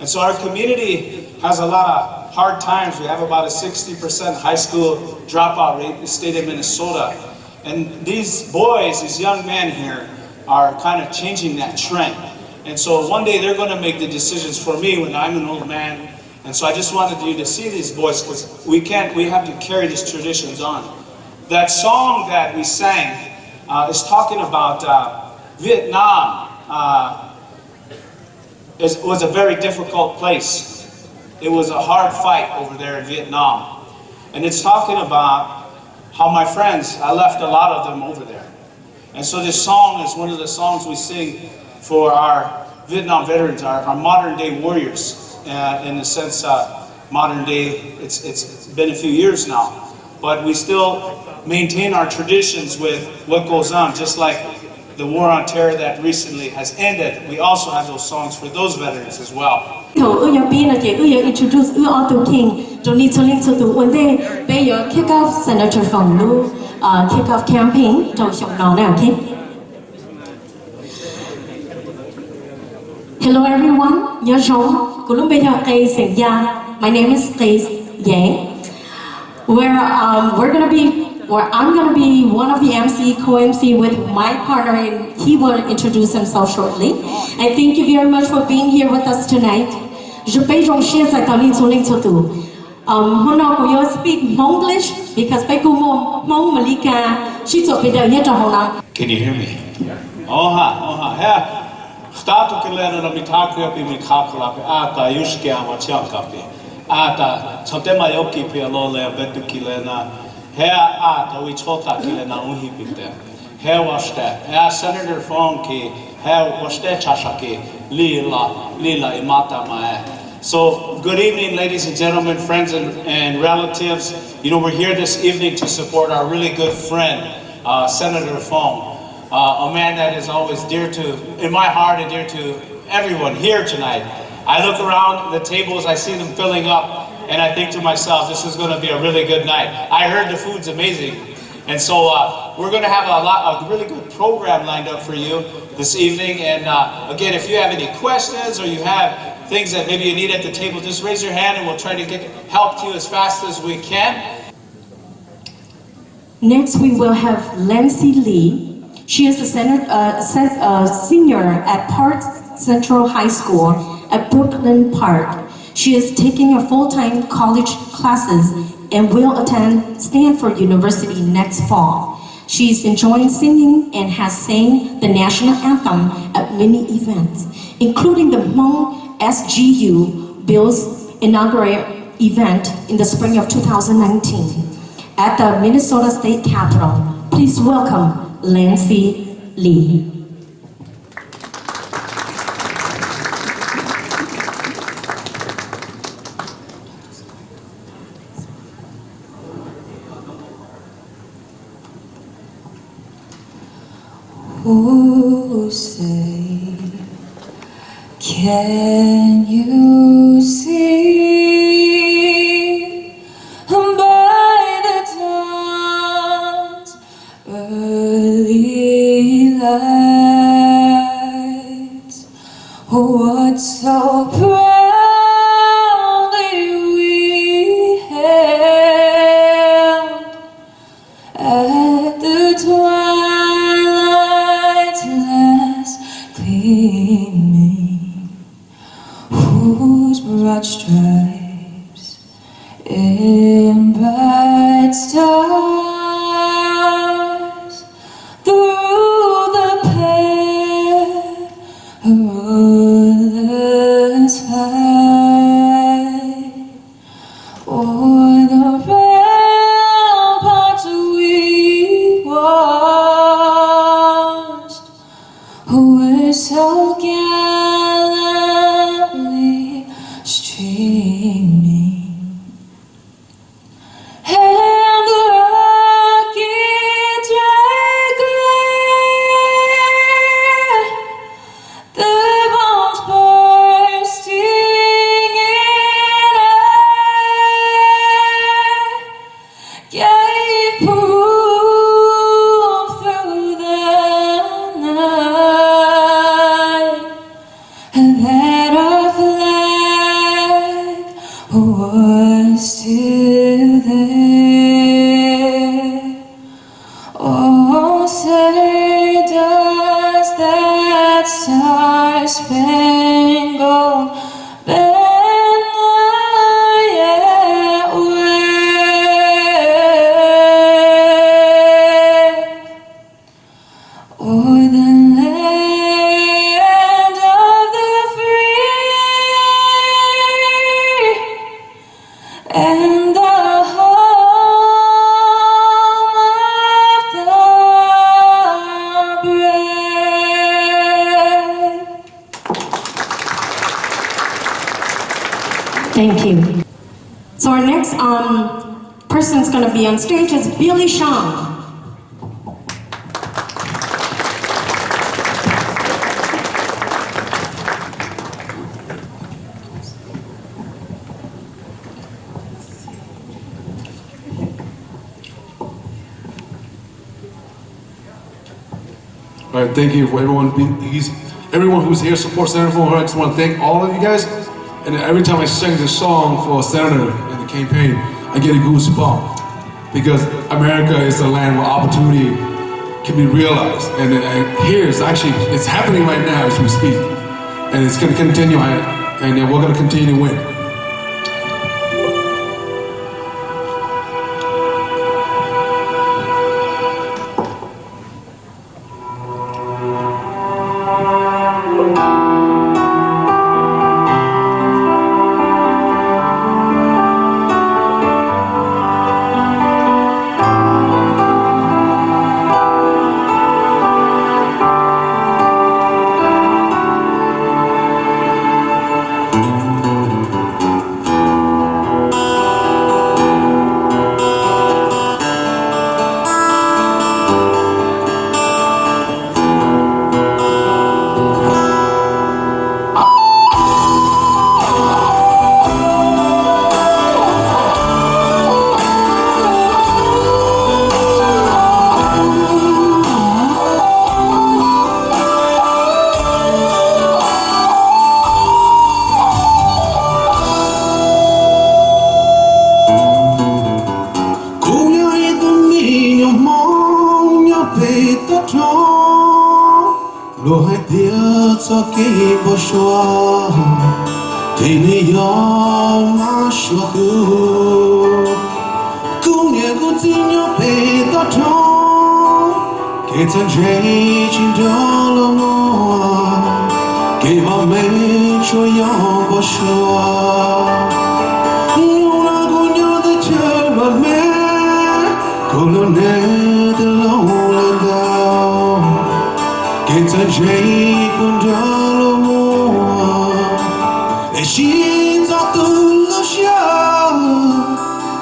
And so our community has a lot of hard times. We have about a 60% high school dropout rate in the state of Minnesota. And these boys, these young men here, are kind of changing that trend. And so one day they're going to make the decisions for me when I'm an old man. And so I just wanted you to see these boys, because we have to carry these traditions on. That song that we sang is talking about Vietnam. It was a very difficult place. It was a hard fight over there in Vietnam. And it's talking about how my friends, I left a lot of them over there. And so this song is one of the songs we sing for our Vietnam veterans, our modern day warriors. In the sense, modern day, it's been a few years now. But we still maintain our traditions with what goes on, just like the war on terror that recently has ended. We also have those songs for those veterans as well. Introduce to King, when they pay your kickoff Senator Foung Hawj'S kickoff campaign, Hello everyone, my name is Grace Yang. I'm gonna be one of the co-MC with my partner, and he will introduce himself shortly. And thank you very much for being here with us tonight. Je peux joncher sa tali toling totu. Speak Monglish because Mong Malika she took me down. Can you hear me? Oha, yeah. Statu kelena na mitaku api mikakula api ata yushke amachaka api ata chotema yoki pi alole abetu kilena hea ata wichota kilena unhipite hea washte hea Senator Foung ki hea washte chashaki lila imata mae. So good evening, ladies and gentlemen, friends and relatives. You know, we're here this evening to support our really good friend, Senator Foung. A man that is always dear to, in my heart, and dear to everyone here tonight. I look around the tables, I see them filling up, and I think to myself, this is going to be a really good night. I heard the food's amazing, and so we're going to have a really good program lined up for you this evening. And again, if you have any questions or you have things that maybe you need at the table, just raise your hand and we'll try to get help to you as fast as we can. Next, we will have Lansi Lee. She is a senior at Park Central High School at Brooklyn Park. She is taking a full-time college classes and will attend Stanford University next fall. She is enjoying singing and has sang the national anthem at many events, including the Hmoob SGU Bill's inaugural event in the spring of 2019 at the Minnesota State Capitol. Please welcome Lansi Lee. Who say, can you see by the dawn's early light what so proudly we hailed at the twilight's last gleaming, whose broad stripes in bright stars through the perilous fight o'er the ramparts we watched, who were so gallantly Thank you. So our next person is going to be on stage is Billy Shang. All right, thank you for everyone. Everyone who's here supports Senator Foung Hawj'S. I just want to thank all of you guys. And every time I sing this song for a senator in the campaign, I get a goosebump because America is the land where opportunity can be realized. And here is actually, it's happening right now as we speak. And it's going to continue, and we're going to continue to win. Lo hai tia cho ki bo shwa Tini yo ma shwa Ku nye ku ti nyo pe ta chong Ke tan jay chin do lo mo Ke ba me cho yo bo shwa Luna ku nyo de che ba me Ku lo ne de lo la gao It's a Jake and Jalamo. And she's up to the show.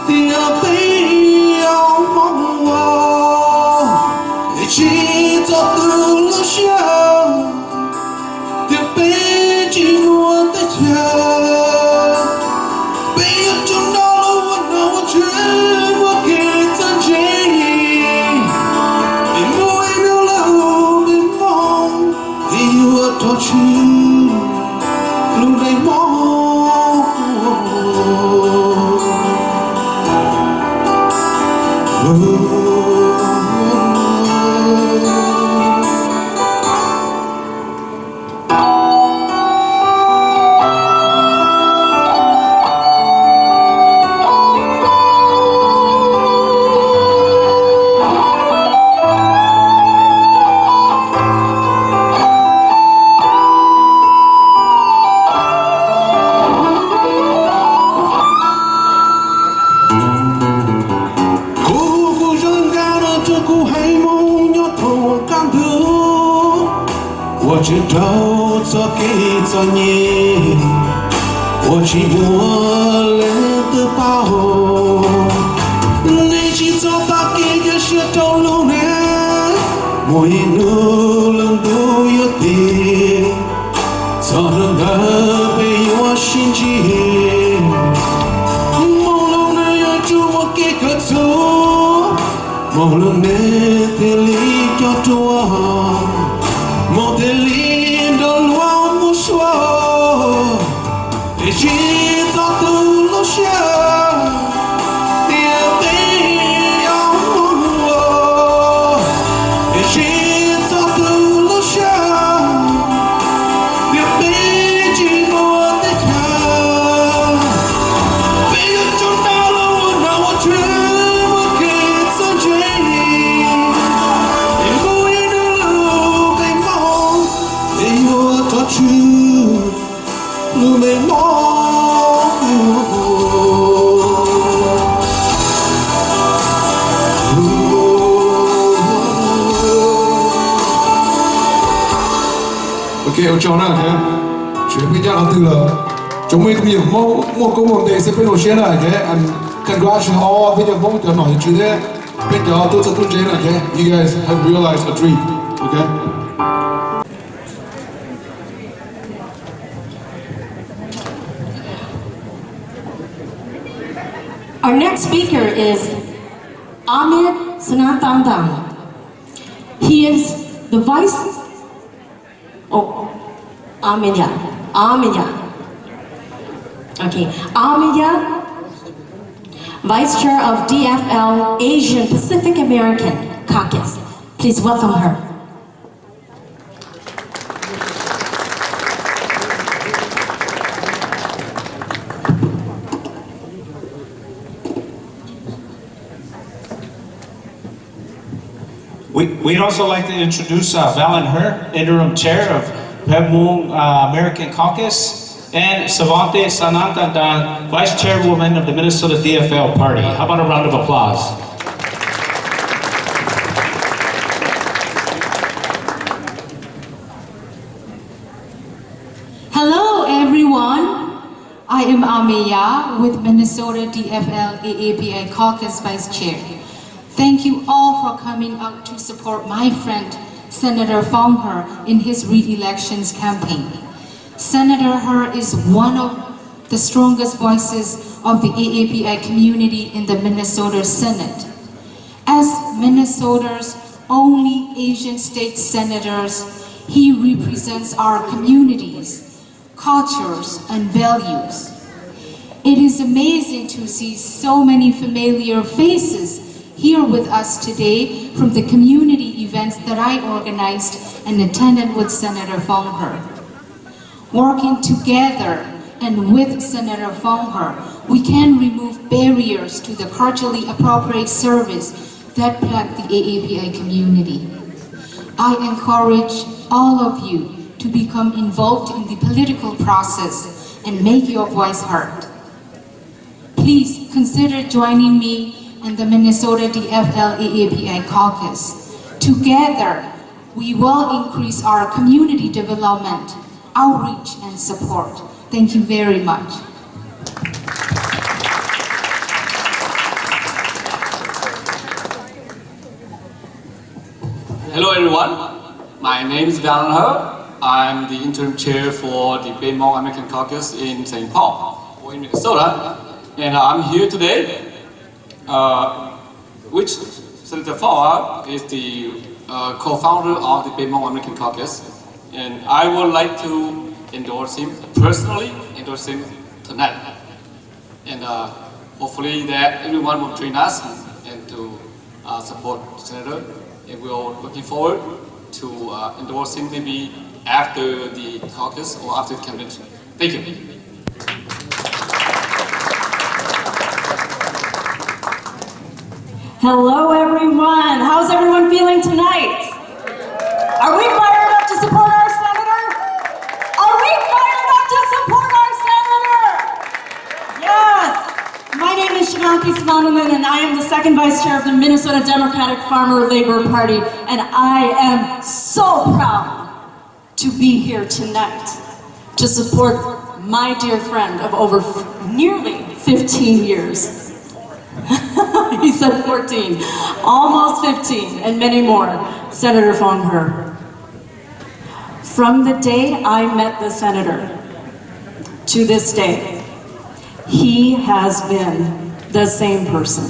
The baby on the wall. And she's up to the show. The baby on the job. Baby, you know what you're working to Jake. And you ain't no love. You touch you, blue day more. What you do cho kỹ cho nhỉ What chỉ muốn lên từ bao Nên chỉ cho ta kỹ cái sự trong lúc này Mỗi nụ lần đu yêu tình Cho lần đỡ về yêu xin chỉ Mỗi lúc này yêu chú một cái cơ chú Mỗi lúc này thì lý cho chúa Một thế lindo luau mu suo E ci tu lo sia Tia te amo E ci tu lo sia Tia te ci no te cha Be you to know what you get so jay E voi no touch you, blue may more. Ok, ông chào nào thế? Chuyện bây giờ là từ là Chúng mình cũng một câu một đề sẽ bên hồ là cái and congratulations all bên your mong nói chuyện đấy bên đó tôi sẽ tuân chế là cái you guys have realized a dream, okay? Our next speaker is Ahmed Sanatandang. He is the Ahmed. Okay, Ahmed, Vice Chair of DFL Asian Pacific American Caucus. Please welcome her. We'd also like to introduce Valen Her, Interim Chair of Hmoob American Caucus, and Savante Sanantandan, Vice Chairwoman of the Minnesota DFL Party. How about a round of applause? Hello everyone, I am Ameya with Minnesota DFL AAPI Caucus Vice Chair. Thank you all for coming out to support my friend Senator Foung Hawj'S in his re-elections campaign. Senator Hawj'S is one of the strongest voices of the AAPI community in the Minnesota Senate. As Minnesota's only Asian state senators, he represents our communities, cultures, and values. It is amazing to see so many familiar faces here with us today from the community events that I organized and attended with Senator Foung Hawj'S. Working together and with Senator Foung Hawj'S, we can remove barriers to the culturally appropriate service that plague the AAPI community. I encourage all of you to become involved in the political process and make your voice heard. Please consider joining me and the Minnesota DFL AAPI Caucus. Together, we will increase our community development, outreach, and support. Thank you very much. Hello everyone, my name is Valen Her. I'm the interim chair for the Hmoob American Caucus in St. Paul, or in Minnesota, and I'm here today. Which Senator Foung is the co-founder of the Hmoob American Caucus, and I would like to personally endorse him tonight. And hopefully that everyone will join us and to support Senator. And we're looking forward to endorse him maybe after the caucus or after the convention. Thank you. Hello everyone, how's everyone feeling tonight? Are we fired up to support our senator? Are we fired up to support our senator? Yes, my name is Shananki Svannaman and I am the second vice chair of the Minnesota Democratic Farmer Labor Party, and I am so proud to be here tonight to support my dear friend of over nearly 15 years. He said 14, almost 15, and many more, Senator Foung Hawj'S. From the day I met the senator to this day, he has been the same person,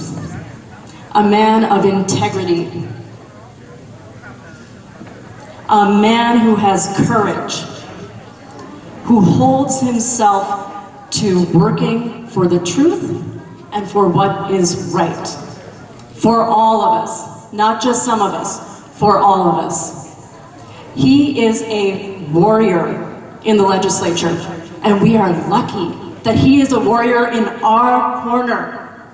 a man of integrity, a man who has courage, who holds himself to working for the truth and for what is right. For all of us, not just some of us, for all of us. He is a warrior in the legislature, and we are lucky that he is a warrior in our corner.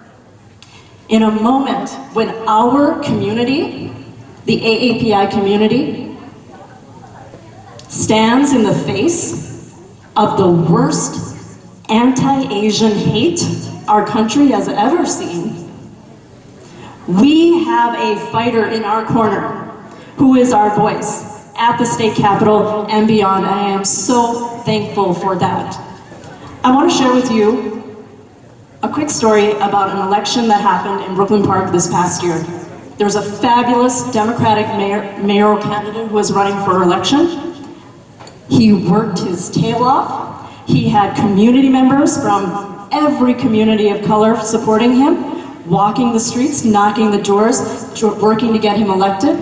In a moment when our community, the AAPI community, stands in the face of the worst anti-Asian hate our country has ever seen, we have a fighter in our corner who is our voice at the state capitol and beyond. I am so thankful for that. I want to share with you a quick story about an election that happened in Brooklyn Park this past year. There was a fabulous Democratic mayoral candidate who was running for election. He worked his tail off. He had community members from every community of color supporting him, walking the streets, knocking the doors, working to get him elected.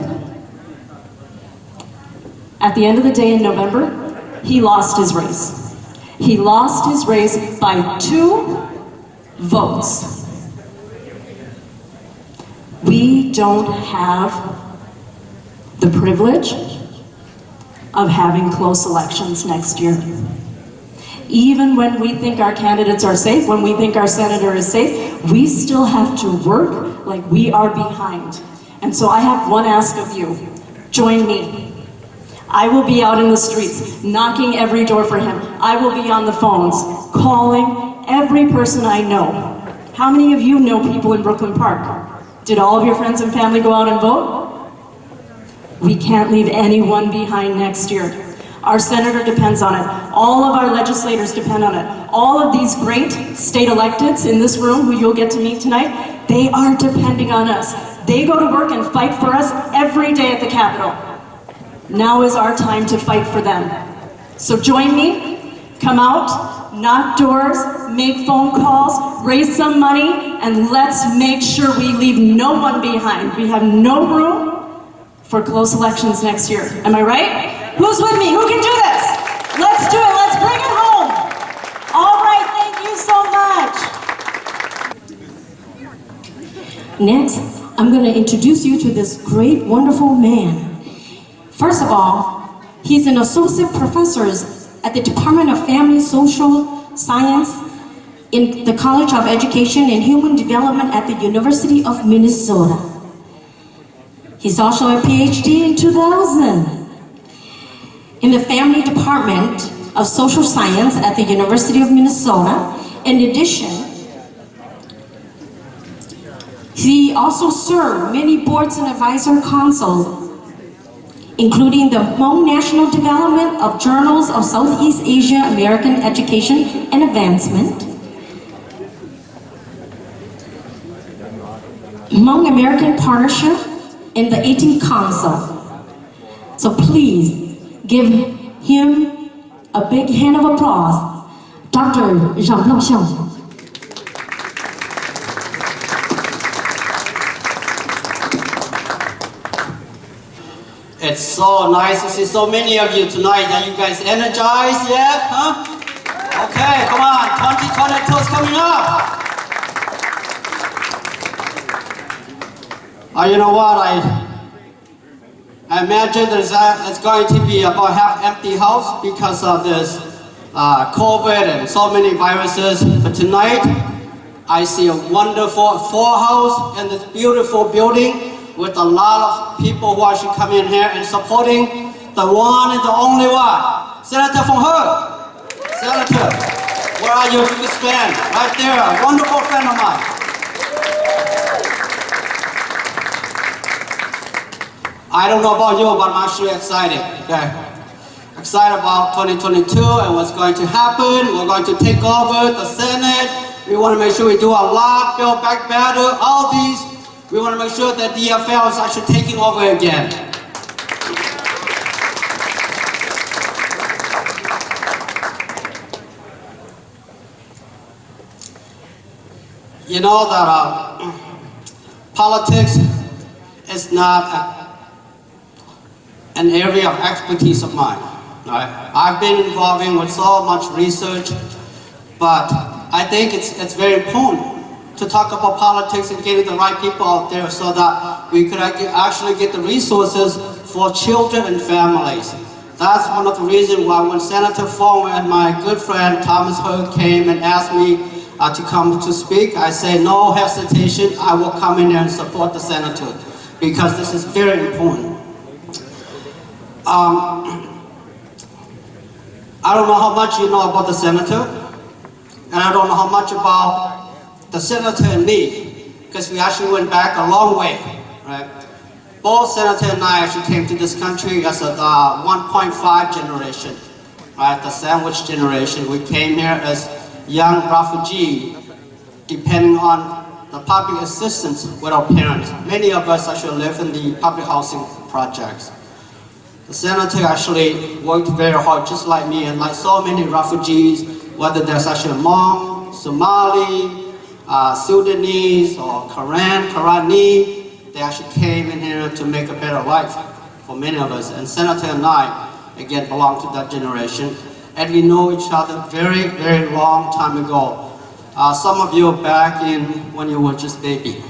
At the end of the day in November, he lost his race. He lost his race by 2 votes. We don't have the privilege of having close elections next year. Even when we think our candidates are safe, when we think our senator is safe, we still have to work like we are behind. And so I have one ask of you. Join me. I will be out in the streets, knocking every door for him. I will be on the phones, calling every person I know. How many of you know people in Brooklyn Park? Did all of your friends and family go out and vote? We can't leave anyone behind next year. Our senator depends on it. All of our legislators depend on it. All of these great state electeds in this room, who you'll get to meet tonight, they are depending on us. They go to work and fight for us every day at the Capitol. Now is our time to fight for them. So join me, come out, knock doors, make phone calls, raise some money, and let's make sure we leave no one behind. We have no room for close elections next year. Am I right? Who's with me? Who can do this? Let's do it. Let's bring it home. All right, thank you so much. Next, I'm going to introduce you to this great, wonderful man. First of all, he's an associate professor at the Department of Family Social Science in the College of Education and Human Development at the University of Minnesota. He's also a PhD in 2000 in the Family Department of Social Science at the University of Minnesota. In addition, he also served many boards and advisory councils, including the Hmoob National Development of Journals of Southeast Asia American Education and Advancement, Hmong American Partnership, and the 18th Council. So please give him a big hand of applause, Dr. Zhang Xiang. It's so nice to see so many of you tonight. Are you guys energized yet? Huh? Okay, come on. 2022 is coming up. You know what? I imagine it's going to be about half empty house because of this COVID and so many viruses. But tonight, I see a wonderful full house in this beautiful building with a lot of people who actually come in here and supporting the one and the only one, Senator Foung Hawj'S. Senator, where are you? If you can stand right there, a wonderful friend of mine. I don't know about you, but I'm actually excited. Okay, excited about 2022 and what's going to happen. We're going to take over the Senate. We want to make sure we do a lot, build back better, all these. We want to make sure that DFL is actually taking over again. You know that politics is not an area of expertise of mine. Right? I've been involving with so much research, but I think it's very important to talk about politics and getting the right people out there so that we could actually get the resources for children and families. That's one of the reasons why when Senator Foung and my good friend Thomas Hurd came and asked me to come to speak, I say no hesitation, I will come in there and support the senator because this is very important. I don't know how much you know about the senator, and I don't know how much about the senator and me, because we actually went back a long way, right? Both senator and I actually came to this country as a 1.5 generation, right? The sandwich generation. We came here as young refugee depending on the public assistance with our parents. Many of us actually live in the public housing projects. The senator actually worked very hard, just like me, and like so many refugees, whether they're actually Hmong, Somali, Sudanese, or Karani, they actually came in here to make a better life for many of us. And Senator and I, again, belong to that generation, and we know each other very, very long time ago. Some of you back in when you were just baby,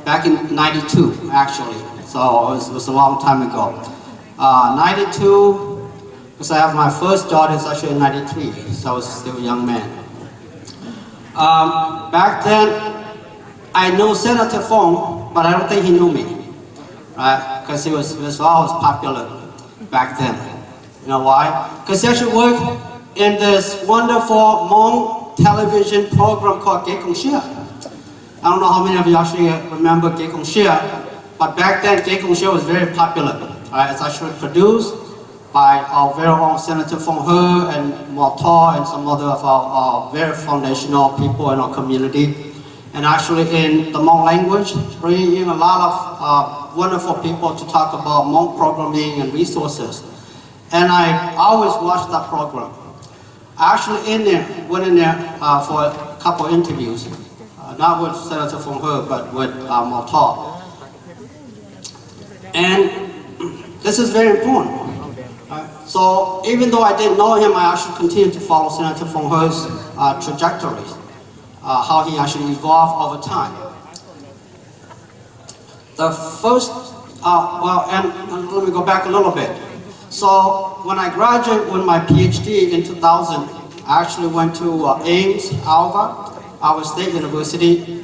back in '92 actually, so it was a long time ago. '92, because I have my first daughter is actually in '93, so I was still a young man. Back then, I knew Senator Foung, but I don't think he knew me, right? Because he was always popular back then. You know why? Because he actually worked in this wonderful Hmong television program called Gai Kong Shia. I don't know how many of you actually remember Gai Kong Shia, but back then Gai Kong Shia was very popular. Right? It's actually produced by our very own Senator Foung Hawj'S and Motor and some other of our very foundational people in our community. And actually in the Hmong language, bringing in a lot of wonderful people to talk about Hmong programming and resources. And I always watched that program. I actually went in there for a couple interviews, not with Senator Foung Hawj'S, but with Motor. And this is very important. So even though I didn't know him, I actually continued to follow Senator Foung Hawj'S trajectories, how he actually evolved over time. The first, and let me go back a little bit. So when I graduated with my PhD in 2000, I actually went to Ames, Iowa State University,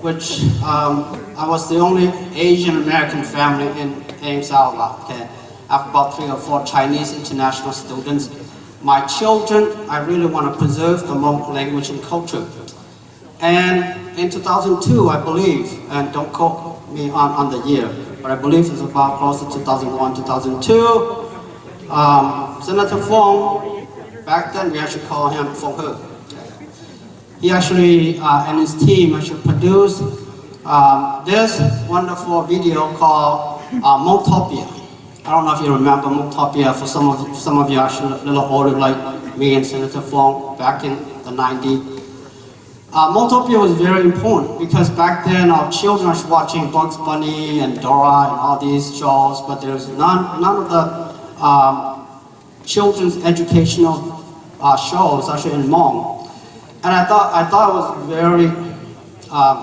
which I was the only Asian American family in Ames, Iowa. Okay? I have about 3 or 4 Chinese international students. My children, I really want to preserve the Hmong language and culture. And in 2002, I believe, and don't quote me on the year, but I believe it's about close to 2001, 2002, Senator Foung, back then we actually call him Foung Hawj'S. He actually and his team actually produced this wonderful video called Hmongtopia. I don't know if you remember Hmongtopia. For some of you actually a little older like me and Senator Foung back in the 90s. Hmongtopia was very important because back then our children were watching Bugs Bunny and Dora and all these shows, but there's none of the children's educational shows actually in Hmong. And I thought it was very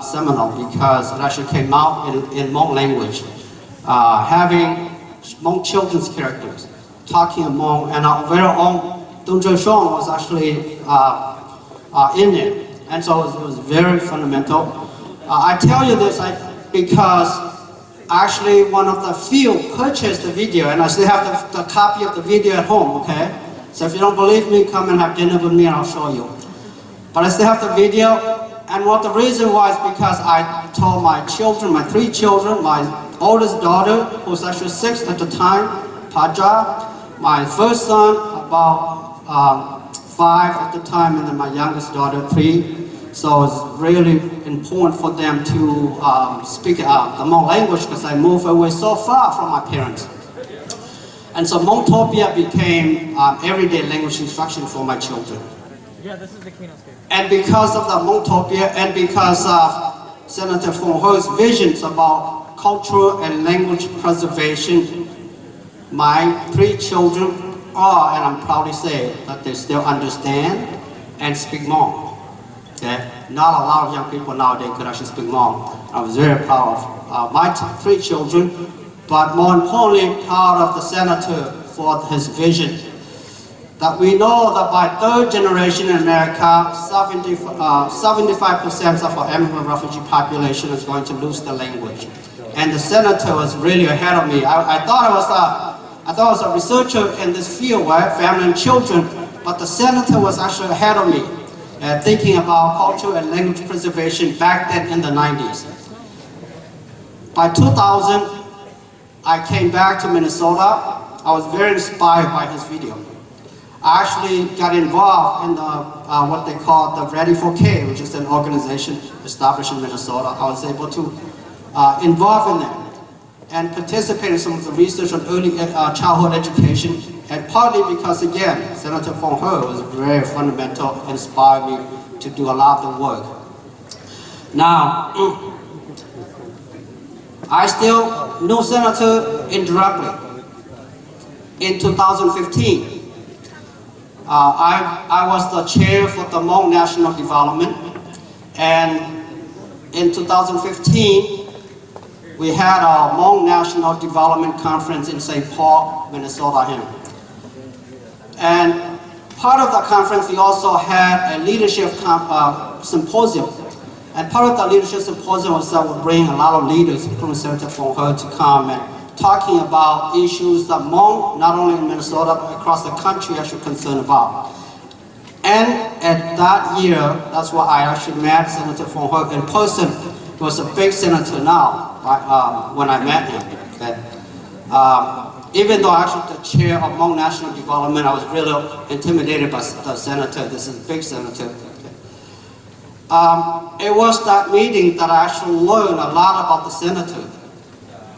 seminal because it actually came out in Hmong language, having Hmong children's characters talking in Hmong, and our very own Dong Zhe Shong was actually in it. And so it was very fundamental. I tell you this because actually one of the few purchased the video, and I still have the copy of the video at home, okay? So if you don't believe me, come and have dinner with me and I'll show you. But I still have the video, and what the reason was because I told my children, my 3 children, my oldest daughter, who was actually 6 at the time, Paja, my first son, about 5 at the time, and then my youngest daughter, 3. So it's really important for them to speak the Hmong language because I moved away so far from my parents. And so Hmongtopia became everyday language instruction for my children. Yeah, this is the keynote speaker. And because of the Hmongtopia and because of Senator Foung Hawj'S visions about cultural and language preservation, my 3 children are, and I'm proud to say, that they still understand and speak Hmong. Okay? Not a lot of young people nowadays could actually speak Hmong. I was very proud of my 3 children, but more importantly, proud of the senator for his vision. That we know that by 3rd generation in America, 75% of our immigrant refugee population is going to lose the language. And the senator was really ahead of me. I thought I was a researcher in this field, right? Family and children, but the senator was actually ahead of me, thinking about culture and language preservation back then in the 90s. By 2000, I came back to Minnesota. I was very inspired by his video. I actually got involved in the, what they call the Ready for K, which is an organization established in Minnesota. I was able to involve in that and participate in some of the research on early childhood education, and partly because, again, Senator Foung Hawj'S was very fundamental, inspired me to do a lot of the work. Now, I still knew Senator indirectly. In 2015, I was the chair for the Hmong National Development, and in 2015, we had our Hmong National Development Conference in St. Paul, Minnesota here. And part of the conference, we also had a leadership symposium. And part of the leadership symposium was that we bring a lot of leaders, including Senator Foung Hawj'S, to come and talking about issues that Hmong, not only in Minnesota, but across the country, are actually concerned about. And at that year, that's why I actually met Senator Foung Hawj'S in person. He was a big senator now, when I met him. Okay? Even though I'm actually the chair of Hmong National Development, I was really intimidated by the senator. This is a big senator. Okay? It was that meeting that I actually learned a lot about the senator,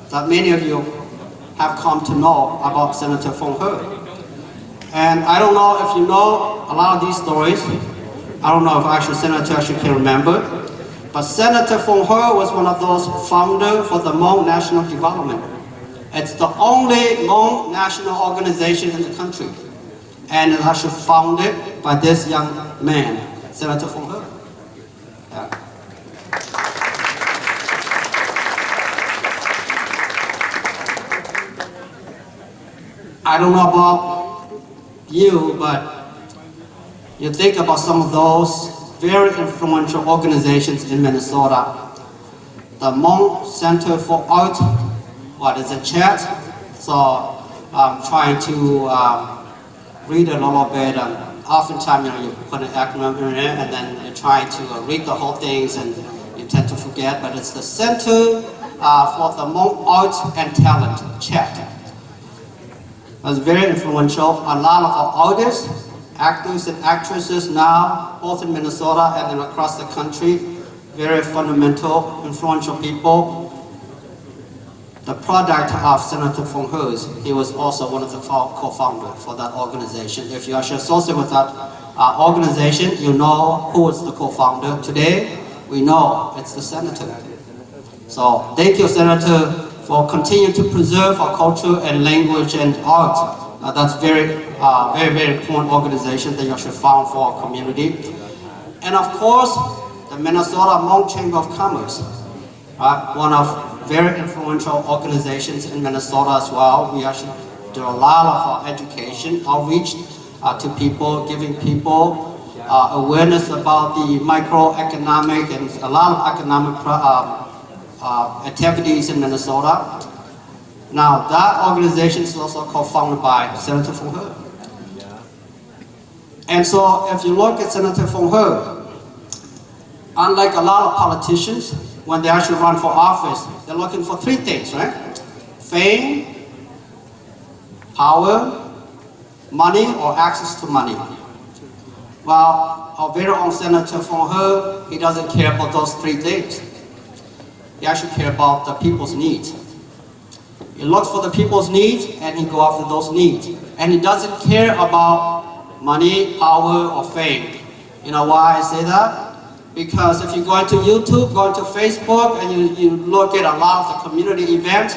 that many of you have come to know about Senator Foung Hawj'S. And I don't know if you know a lot of these stories. I don't know if actually Senator actually can remember. But Senator Foung Hawj'S was one of those founders for the Hmong National Development. It's the only Hmong national organization in the country. And it's actually founded by this young man, Senator Foung Hawj'S. Yeah. I don't know about you, but you think about some of those very influential organizations in Minnesota. The Hmong Center for Art, what is a chat? So I'm trying to read a little bit, and oftentimes you put an acronym in there, and then you try to read the whole things, and you tend to forget. But it's the Center for the Hmong Art and Talent, chat. It's very influential. A lot of our artists, actors and actresses now, both in Minnesota and then across the country, very fundamental, influential people. The product of Senator Foung Hawj'S, he was also one of the co-founders for that organization. If you are associated with that organization, you know who is the co-founder. Today, we know it's the senator. So thank you, Senator, for continuing to preserve our culture and language and art. That's very important organization that you should found for our community. And of course, the Minnesota Hmong Chamber of Commerce, one of very influential organizations in Minnesota as well. We actually do a lot of our education, outreach to people, giving people awareness about the microeconomic and a lot of economic activities in Minnesota. Now, that organization is also co-founded by Senator Foung Hawj'S. And so, if you look at Senator Foung Hawj'S, unlike a lot of politicians, when they actually run for office, they're looking for three things, right? Fame, power, money, or access to money. Well, our very own Senator Foung Hawj'S, he doesn't care about those three things. He actually cares about the people's needs. He looks for the people's needs and he goes after those needs. And he doesn't care about money, power, or fame. You know why I say that? Because if you go into YouTube, go into Facebook, and you look at a lot of the community events,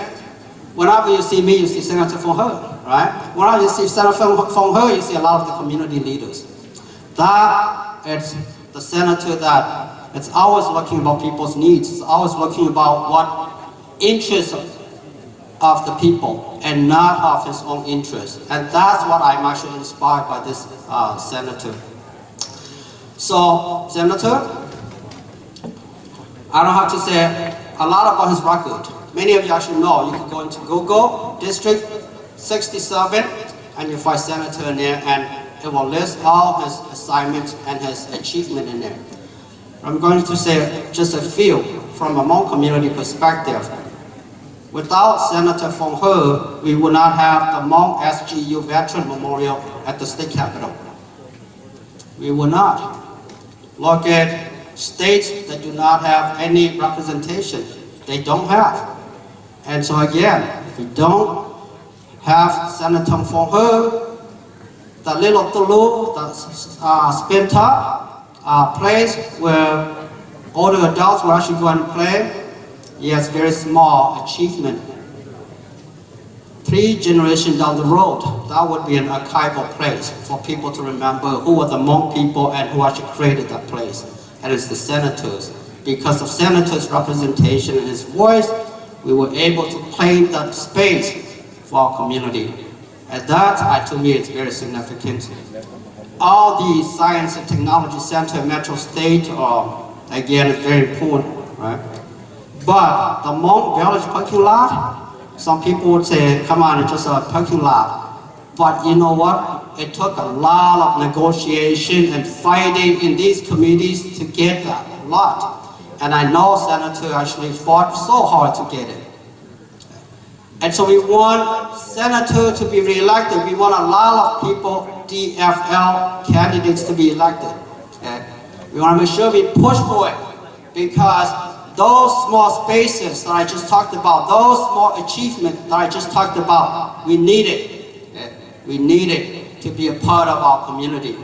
whenever you see me, you see Senator Foung Hawj'S, right? Whenever you see Senator Foung Hawj'S, you see a lot of the community leaders. That is the senator that it's always looking about people's needs. It's always looking about what interests of the people and not of his own interests. And that's what I'm actually inspired by this senator. So, Senator, I don't have to say a lot about his record. Many of you actually know. You can go into Google, District 67, and you find Senator in there, and it will list all his assignments and his achievement in there. I'm going to say just a few from a Hmong community perspective. Without Senator Foung Hawj'S, we would not have the Hmong SGU Veteran Memorial at the state capitol. We will not. Look at states that do not have any representation. They don't have. And so again, if we don't have Senator Foung Hawj'S, the little Tulu, the spin top place where all the adults will actually go and play, yes, very small achievement. 3 generations down the road, that would be an archival place for people to remember who were the Hmong people and who actually created that place. And it's the senators. Because of senators' representation and his voice, we were able to claim that space for our community. And that, to me, is very significant. All the science and technology center in Metro State, again, is very important, right? But the Hmong Village parking lot, some people would say, come on, it's just a parking lot. But you know what? It took a lot of negotiation and fighting in these committees to get that lot. And I know Senator actually fought so hard to get it. And so we want Senator to be reelected. We want a lot of people, DFL candidates, to be elected. Okay? We want to make sure we push for it, because those small spaces that I just talked about, those small achievements that I just talked about, we need it. Okay? We need it to be a part of our community.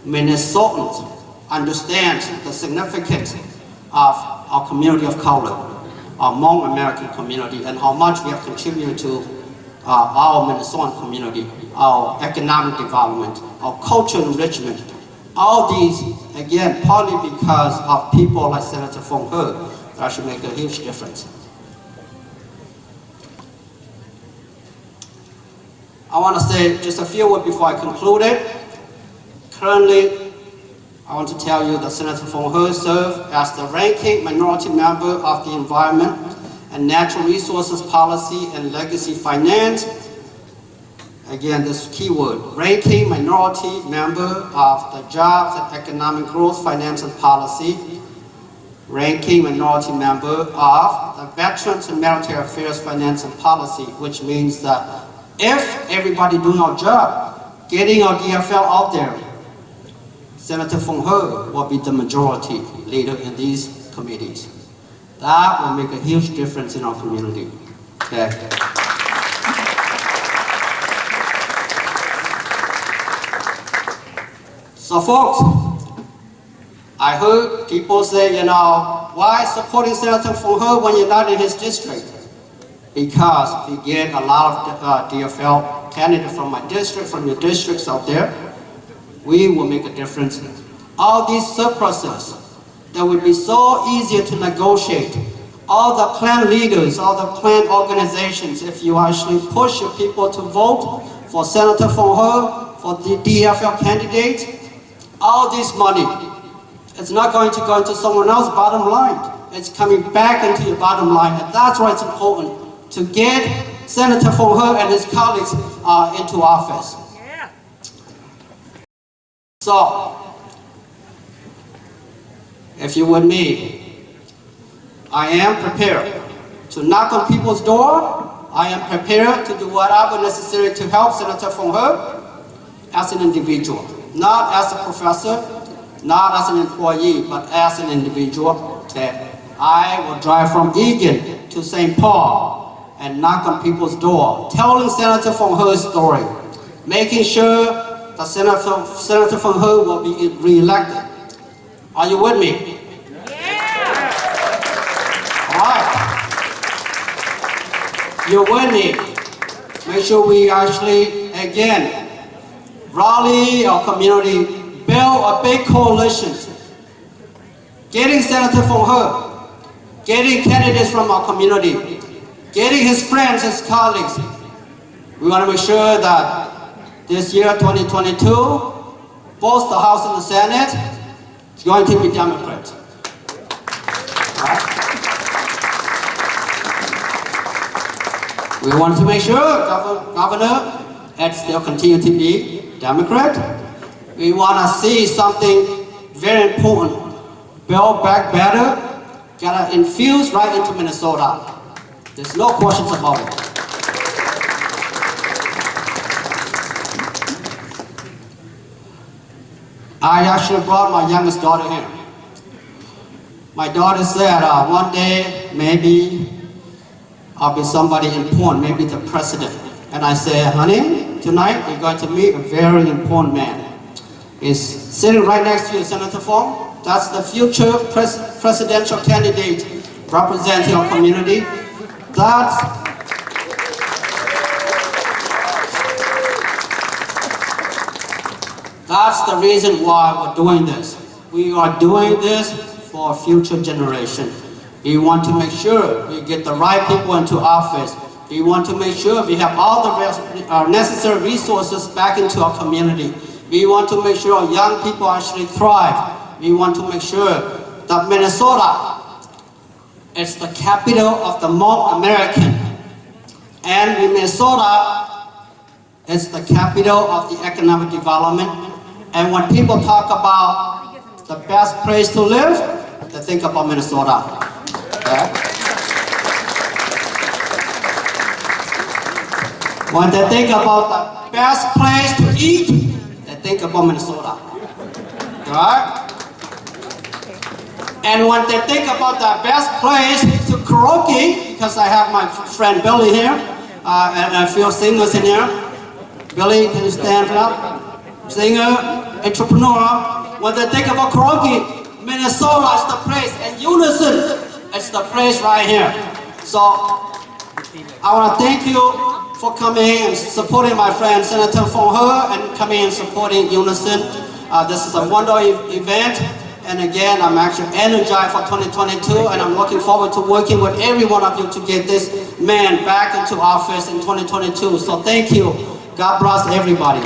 Minnesotans understand the significance of our community of color, our Hmong American community, and how much we have contributed to our Minnesotan community, our economic development, our cultural enrichment. All these, again, partly because of people like Senator Foung Hawj'S, that should make a huge difference. I want to say just a few words before I conclude it. Currently, I want to tell you that Senator Foung Hawj'S serves as the ranking minority member of the Environment and Natural Resources Policy and Legacy Finance. Again, this keyword, ranking minority member of the Jobs and Economic Growth Finance and Policy, ranking minority member of the Veterans and Military Affairs Finance and Policy, which means that if everybody doing our job, getting our DFL out there, Senator Foung Hawj'S will be the majority leader in these committees. That will make a huge difference in our community. Okay. So folks, I heard people say, you know, why supporting Senator Foung Hawj'S when you're not in his district? Because if you get a lot of DFL candidates from my district, from your districts out there, we will make a difference. All these surpluses that would be so easier to negotiate, all the clan leaders, all the clan organizations, if you actually push your people to vote for Senator Foung Hawj'S, for the DFL candidates, all this money, it's not going to go into someone else's bottom line. It's coming back into your bottom line, and that's why it's important to get Senator Foung Hawj'S and his colleagues into office. So, if you're with me, I am prepared to knock on people's door. I am prepared to do whatever necessary to help Senator Foung Hawj'S as an individual, not as a professor, not as an employee, but as an individual. Okay. I will drive from Eagan to St. Paul and knock on people's door, telling Senator Foung Hawj'S story, making sure that Senator Foung Hawj'S will be re-elected. Are you with me? Yeah! All right. You're with me. Make sure we actually, again, rally our community, build a big coalition, getting Senator Foung Hawj'S, getting candidates from our community, getting his friends, his colleagues. We want to make sure that this year, 2022, both the House and the Senate is going to be Democrat. Right? We want to make sure Governor Ed still continue to be Democrat. We want to see something very important. Build Back Better, gotta infuse right into Minnesota. There's no questions about it. I actually brought my youngest daughter here. My daughter said one day maybe I'll be somebody important, maybe the president. And I said, honey, tonight you're going to meet a very important man. He's sitting right next to you, Senator Foung. That's the future presidential candidate representing our community. That's the reason why we're doing this. We are doing this for a future generation. We want to make sure we get the right people into office. We want to make sure we have all the necessary resources back into our community. We want to make sure our young people actually thrive. We want to make sure that Minnesota is the capital of the Hmoob American. And Minnesota is the capital of the economic development. And when people talk about the best place to live, they think about Minnesota. Okay? When they think about the best place to eat, they think about Minnesota. Right? And when they think about the best place to karaoke, because I have my friend Billy here, and a few singers in here. Billy, can you stand up? Singer, entrepreneur. When they think about karaoke, Minnesota is the place, and Unison is the place right here. So I want to thank you for coming and supporting my friend Senator Foung Hawj'S and coming and supporting Unison. This is a wonderful event, and again, I'm actually energized for 2022, and I'm looking forward to working with every one of you to get this man back into office in 2022. So thank you. God bless everybody.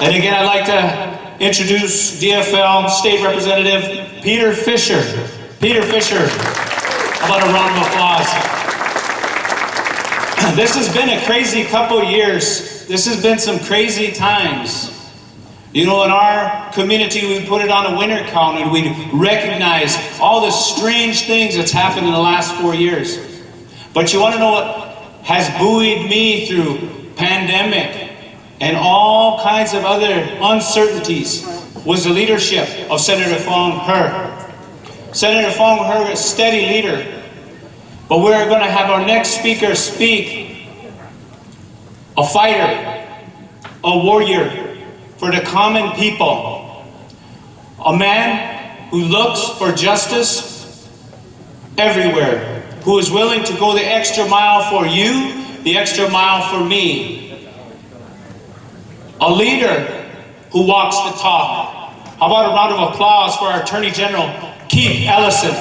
And again, I'd like to introduce DFL State Representative Peter Fisher. Peter Fisher, how about a round of applause? This has been a crazy couple years. This has been some crazy times. You know, in our community, we put it on a winter count and we recognize all the strange things that's happened in the last 4 years. But you want to know what has buoyed me through pandemic and all kinds of other uncertainties was the leadership of Senator Foung Hawj'S. Senator Foung Hawj'S is a steady leader, but we're going to have our next speaker speak a fighter, a warrior for the common people, a man who looks for justice everywhere, who is willing to go the extra mile for you, the extra mile for me. A leader who walks the talk. How about a round of applause for our Attorney General, Keith Ellison.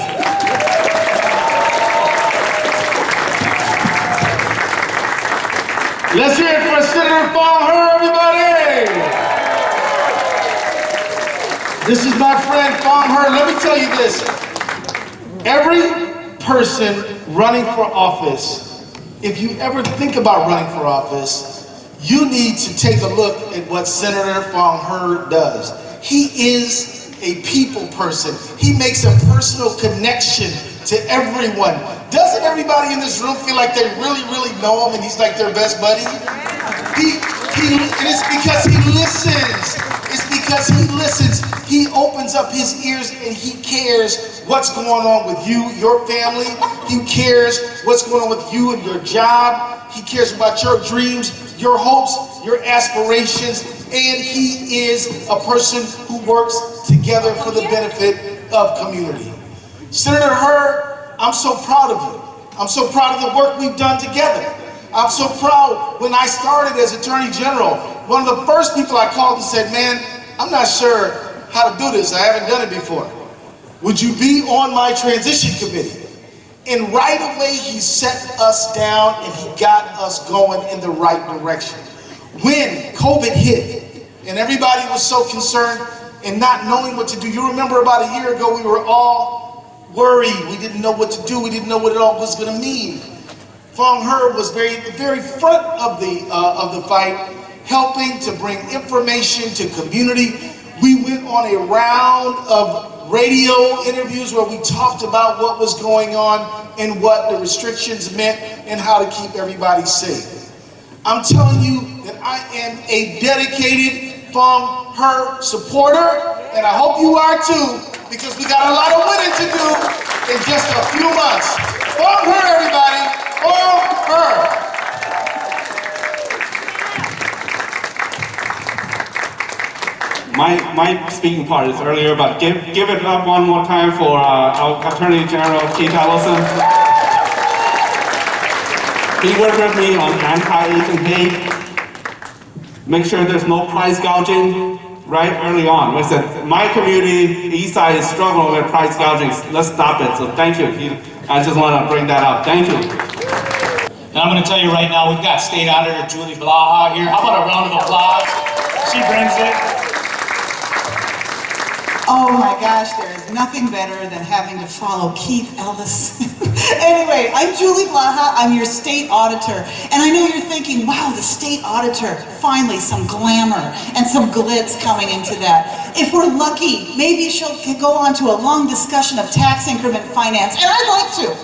Let's hear it for Senator Foung Hawj'S, everybody! This is my friend Foung Hawj'S. Let me tell you this. Every person running for office, if you ever think about running for office, you need to take a look at what Senator Foung Hawj'S does. He is a people person. He makes a personal connection to everyone. Doesn't everybody in this room feel like they really, really know him and he's like their best buddy? And it's because he listens. It's because he listens. He opens up his ears and he cares what's going on with you, your family. He cares what's going on with you and your job. He cares about your dreams, your hopes, your aspirations, and he is a person who works together for the benefit of community. Senator Hawj'S, I'm so proud of you. I'm so proud of the work we've done together. I'm so proud. When I started as Attorney General, one of the first people I called and said, man, I'm not sure how to do this. I haven't done it before. Would you be on my transition committee? And right away, he set us down and he got us going in the right direction. When COVID hit and everybody was so concerned and not knowing what to do, you remember about a year ago, we were all worried. We didn't know what to do. We didn't know what it all was going to mean. Foung Hawj'S was the very front of the fight, helping to bring information to community. We went on a round of radio interviews where we talked about what was going on and what the restrictions meant and how to keep everybody safe. I'm telling you that I am a dedicated Foung Her supporter, and I hope you are too, because we got a lot of winning to do in just a few months. Foung Her, everybody, Foung Her. My speaking part is earlier, but give it up one more time for our Attorney General Keith Ellison. He worked with me on anti-Asian hate. Make sure there's no price gouging right early on. We said, my community, East Side, is struggling with price gouging. Let's stop it. So thank you. I just want to bring that up. Thank you. And I'm going to tell you right now, we've got State Auditor Julie Blaha here. How about a round of applause? She brings it. Oh my gosh, there is nothing better than having to follow Keith Ellis. Anyway, I'm Julie Blaha, I'm your state auditor. And I know you're thinking, wow, the state auditor, finally some glamour and some glitz coming into that. If we're lucky, maybe she'll go on to a long discussion of tax increment finance, and I'd like to,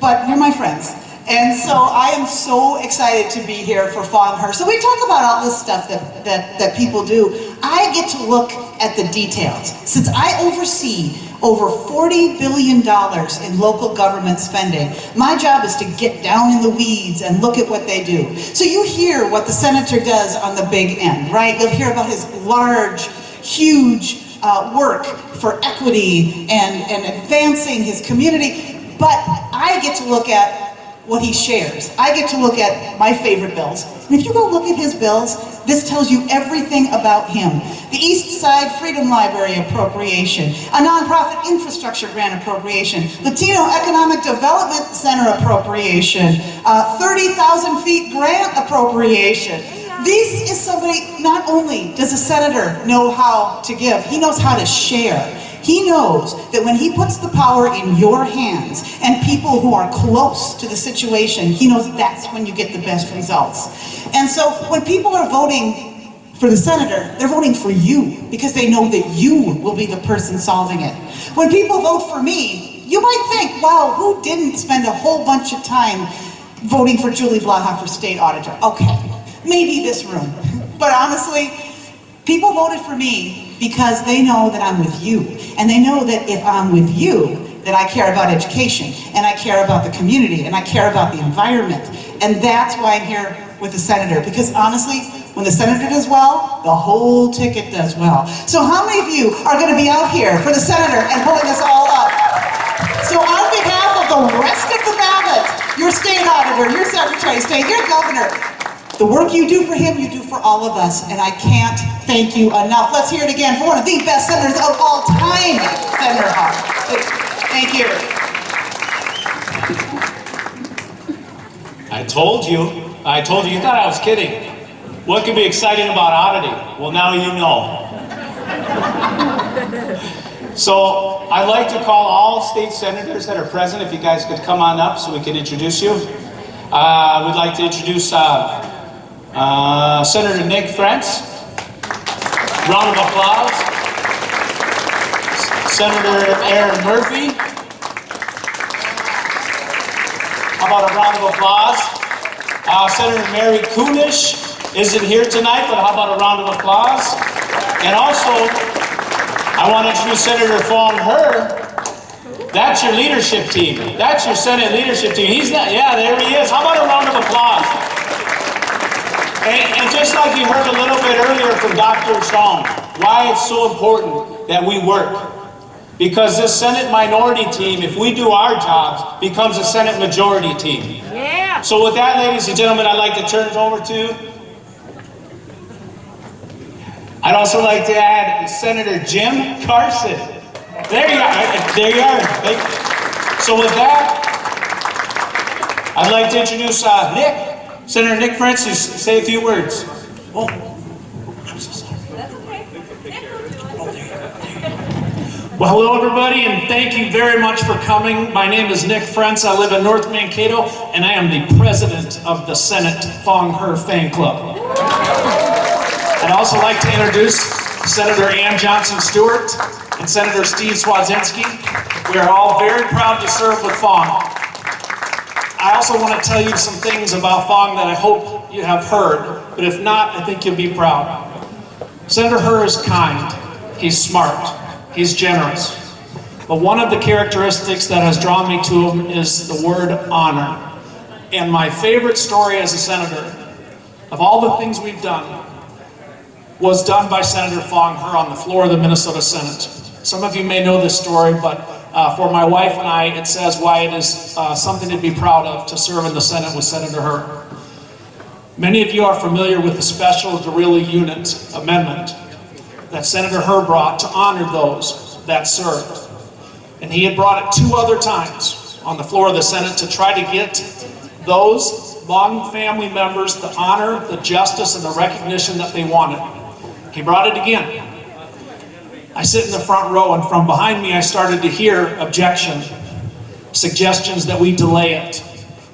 but you're my friends. And so I am so excited to be here for Foung Her. So we talk about all this stuff that people do. I get to look at the details. Since I oversee over $40 billion in local government spending, my job is to get down in the weeds and look at what they do. So you hear what the senator does on the big end, right? You'll hear about his large, huge work for equity and advancing his community. But I get to look at what he shares. I get to look at my favorite bills. And if you go look at his bills, this tells you everything about him. The East Side Freedom Library appropriation, a nonprofit infrastructure grant appropriation, Latino Economic Development Center appropriation, 30,000 feet grant appropriation. This is somebody, not only does a senator know how to give, he knows how to share. He knows that when he puts the power in your hands and people who are close to the situation, he knows that's when you get the best results. And so when people are voting for the senator, they're voting for you because they know that you will be the person solving it. When people vote for me, you might think, wow, who didn't spend a whole bunch of time voting for Julie Blaha for state auditor? Okay, maybe this room. But honestly, people voted for me because they know that I'm with you. And they know that if I'm with you, that I care about education, and I care about the community, and I care about the environment. And that's why I'm here with the senator, because honestly, when the senator does well, the whole ticket does well. So how many of you are gonna be out here for the senator and pulling us all up? So on behalf of the rest of the ballot, your state auditor, your secretary of state, your governor, the work you do for him, you do for all of us, and I can't thank you enough. Let's hear it again for one of the best senators of all time, Senator Hawk. Thank you. I told you, you thought I was kidding. What can be exciting about oddity? Well, now you know. So, I'd like to call all state senators that are present, if you guys could come on up so we can introduce you. We'd like to introduce Senator Nick Frentz. Round of applause. Senator Erin Murphy. How about a round of applause? Senator Mary Kunesh isn't here tonight, but how about a round of applause? And also, I want to introduce Senator Foung Her. That's your leadership team. That's your Senate leadership team. He's not, yeah, there he is. How about a round of applause? And just like you heard a little bit earlier from Dr. Chong, why it's so important that we work. Because this Senate minority team, if we do our jobs, becomes a Senate majority team. Yeah. So with that, ladies and gentlemen, I'd like to turn it over to, I'd also like to add Senator Jim Carson. There you are. There you are. So with that, I'd like to introduce Nick. Senator Nick Frentz, say a few words. Oh, I'm so sorry. That's okay. Well, hello everybody, and thank you very much for coming. My name is Nick Frentz. I live in North Mankato, and I am the president of the Senate Foung Her Fan Club. I'd also like to introduce Senator Ann Johnson Stewart, and Senator Steve Swazinski. We are all very proud to serve with Foung. I also want to tell you some things about Foung that I hope you have heard, but if not, I think you'll be proud. Senator He is kind, he's smart, he's generous. But one of the characteristics that has drawn me to him is the word honor. And my favorite story as a senator, of all the things we've done, was done by Senator Foung Hawj'S on the floor of the Minnesota Senate. Some of you may know this story, but for my wife and I, it says why it is something to be proud of to serve in the Senate with Senator Hawj'S. Many of you are familiar with the Special Guerrilla Unit Amendment that Senator Hawj'S brought to honor those that served. And he had brought it 2 other times on the floor of the Senate to try to get those long family members the honor, the justice, and the recognition that they wanted. He brought it again. I sit in the front row, and from behind me I started to hear objection, suggestions that we delay it,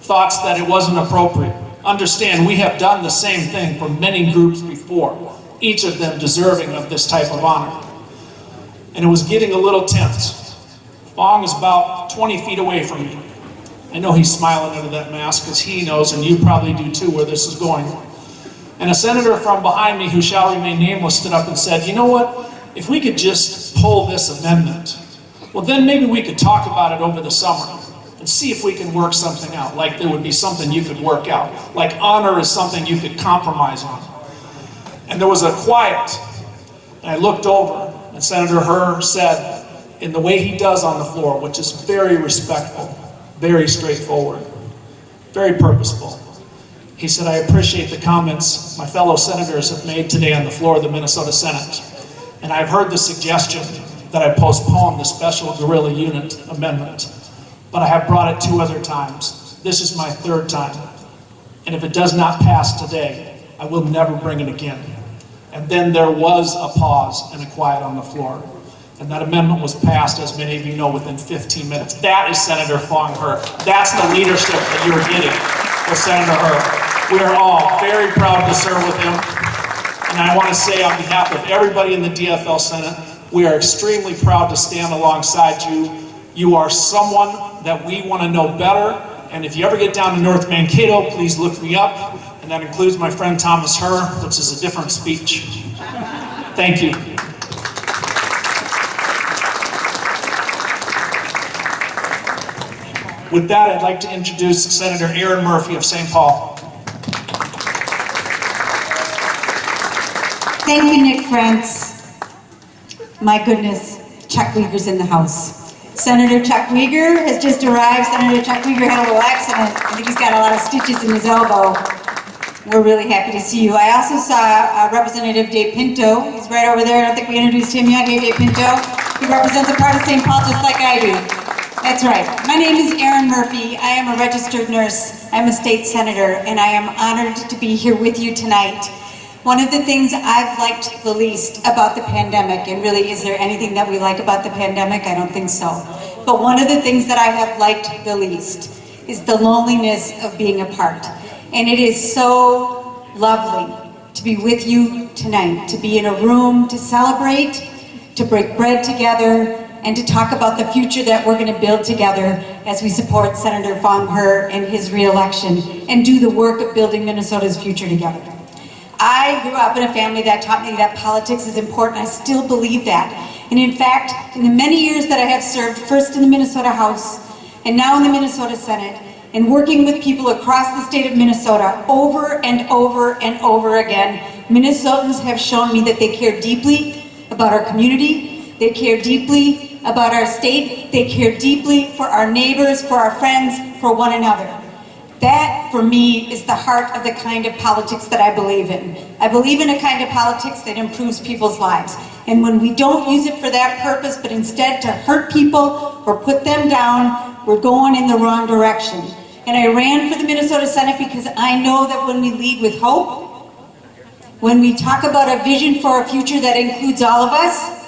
thoughts that it wasn't appropriate. Understand, we have done the same thing for many groups before, each of them deserving of this type of honor. And it was getting a little tense. Foung is about 20 feet away from me. I know he's smiling under that mask because he knows, and you probably do too, where this is going. And a senator from behind me, who shall remain nameless, stood up and said, you know what, if we could just pull this amendment, well then maybe we could talk about it over the summer and see if we can work something out, like there would be something you could work out, like honor is something you could compromise on. And there was a quiet, and I looked over, and Senator Hawj'S said, in the way he does on the floor, which is very respectful, very straightforward, very purposeful. He said, I appreciate the comments my fellow senators have made today on the floor of the Minnesota Senate. And I've heard the suggestion that I postpone the Special Guerrilla Unit Amendment. But I have brought it 2 other times. This is my 3rd time. And if it does not pass today, I will never bring it again. And then there was a pause and a quiet on the floor. And that amendment was passed, as many of you know, within 15 minutes. That is Senator Foung Hawj'S. That's the leadership that you're getting with Senator Hawj'S. We are all very proud to serve with him. And I want to say on behalf of everybody in the DFL Senate, we are extremely proud to stand alongside you. You are someone that we want to know better. And if you ever get down to North Mankato, please look me up. And that includes my friend Thomas Herr, which is a different speech. Thank you. With that, I'd like to introduce Senator Erin Murphy of St. Paul. Thank you, Nick France. My goodness, Chuck Uyghur's in the house. Senator Chuck Uyghur has just arrived. Senator Chuck Uyghur had a little accident. I think he's got a lot of stitches in his elbow. We're really happy to see you. I also saw Representative Dave Pinto. He's right over there. I don't think we introduced him yet. Hey, Dave Pinto. He represents a part of St. Paul just like I do. That's right. My name is Erin Murphy. I am a registered nurse. I'm a state senator, and I am honored to be here with you tonight. One of the things I've liked the least about the pandemic, and really, is there anything that we like about the pandemic? I don't think so. But one of the things that I have liked the least is the loneliness of being apart. And it is so lovely to be with you tonight, to be in a room, to celebrate, to break bread together, and to talk about the future that we're going to build together as we support Senator Foung Hawj'S and his re-election and do the work of building Minnesota's future together. I grew up in a family that taught me that politics is important. I still believe that. And in fact, in the many years that I have served, first in the Minnesota House and now in the Minnesota Senate, and working with people across the state of Minnesota over and over and over again, Minnesotans have shown me that they care deeply about our community, they care deeply about our state, they care deeply for our neighbors, for our friends, for one another. That, for me, is the heart of the kind of politics that I believe in. I believe in a kind of politics that improves people's lives. And when we don't use it for that purpose, but instead to hurt people or put them down, we're going in the wrong direction. And I ran for the Minnesota Senate because I know that when we lead with hope, when we talk about a vision for a future that includes all of us,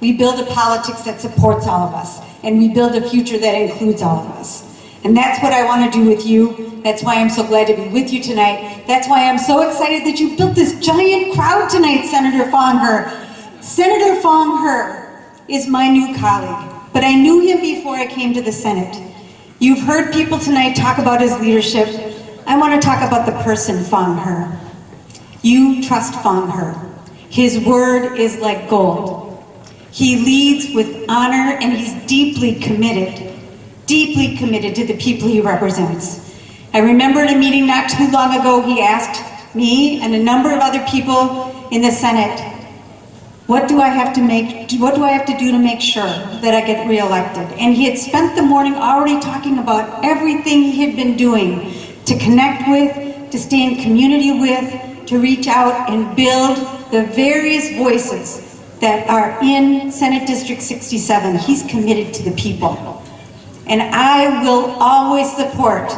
we build a politics that supports all of us. And we build a future that includes all of us. And that's what I want to do with you. That's why I'm so glad to be with you tonight. That's why I'm so excited that you built this giant crowd tonight, Senator Foung Hawj'S. Senator Foung Hawj'S is my new colleague, but I knew him before I came to the Senate. You've heard people tonight talk about his leadership. I want to talk about the person, Foung Hawj'S. You trust Foung Hawj'S. His word is like gold. He leads with honor, and he's deeply committed to the people he represents. I remember in a meeting not too long ago, he asked me and a number of other people in the Senate, what do I have to do to make sure that I get reelected? And he had spent the morning already talking about everything he had been doing to connect with, to stay in community with, to reach out and build the various voices that are in Senate District 67. He's committed to the people. And I will always support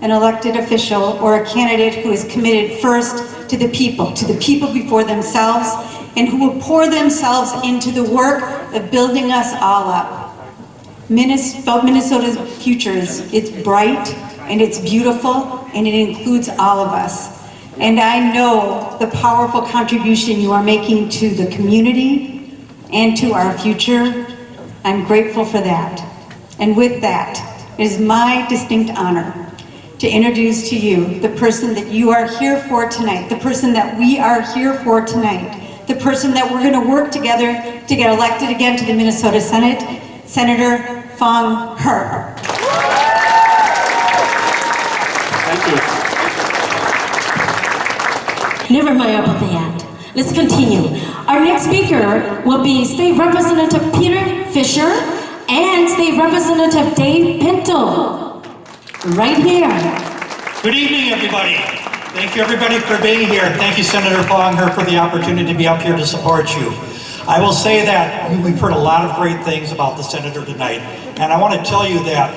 an elected official or a candidate who is committed first to the people before themselves, and who will pour themselves into the work of building us all up. Minnesota's future it's bright and it's beautiful, and it includes all of us. And I know the powerful contribution you are making to the community and to our future. I'm grateful for that. And with that, it is my distinct honor to introduce to you the person that you are here for tonight, the person that we are here for tonight, the person that we're going to work together to get elected again to the Minnesota Senate, Senator Foung Hawj'S. Thank you. Never mind about that. Let's continue. Our next speaker will be State Representative Peter Fisher and State Representative Dave Pinto. Right here. Good evening, everybody. Thank you, everybody, for being here. Thank you, Senator Foung Hawj'S, for the opportunity to be up here to support you. I will say that we've heard a lot of great things about the senator tonight, and I want to tell you that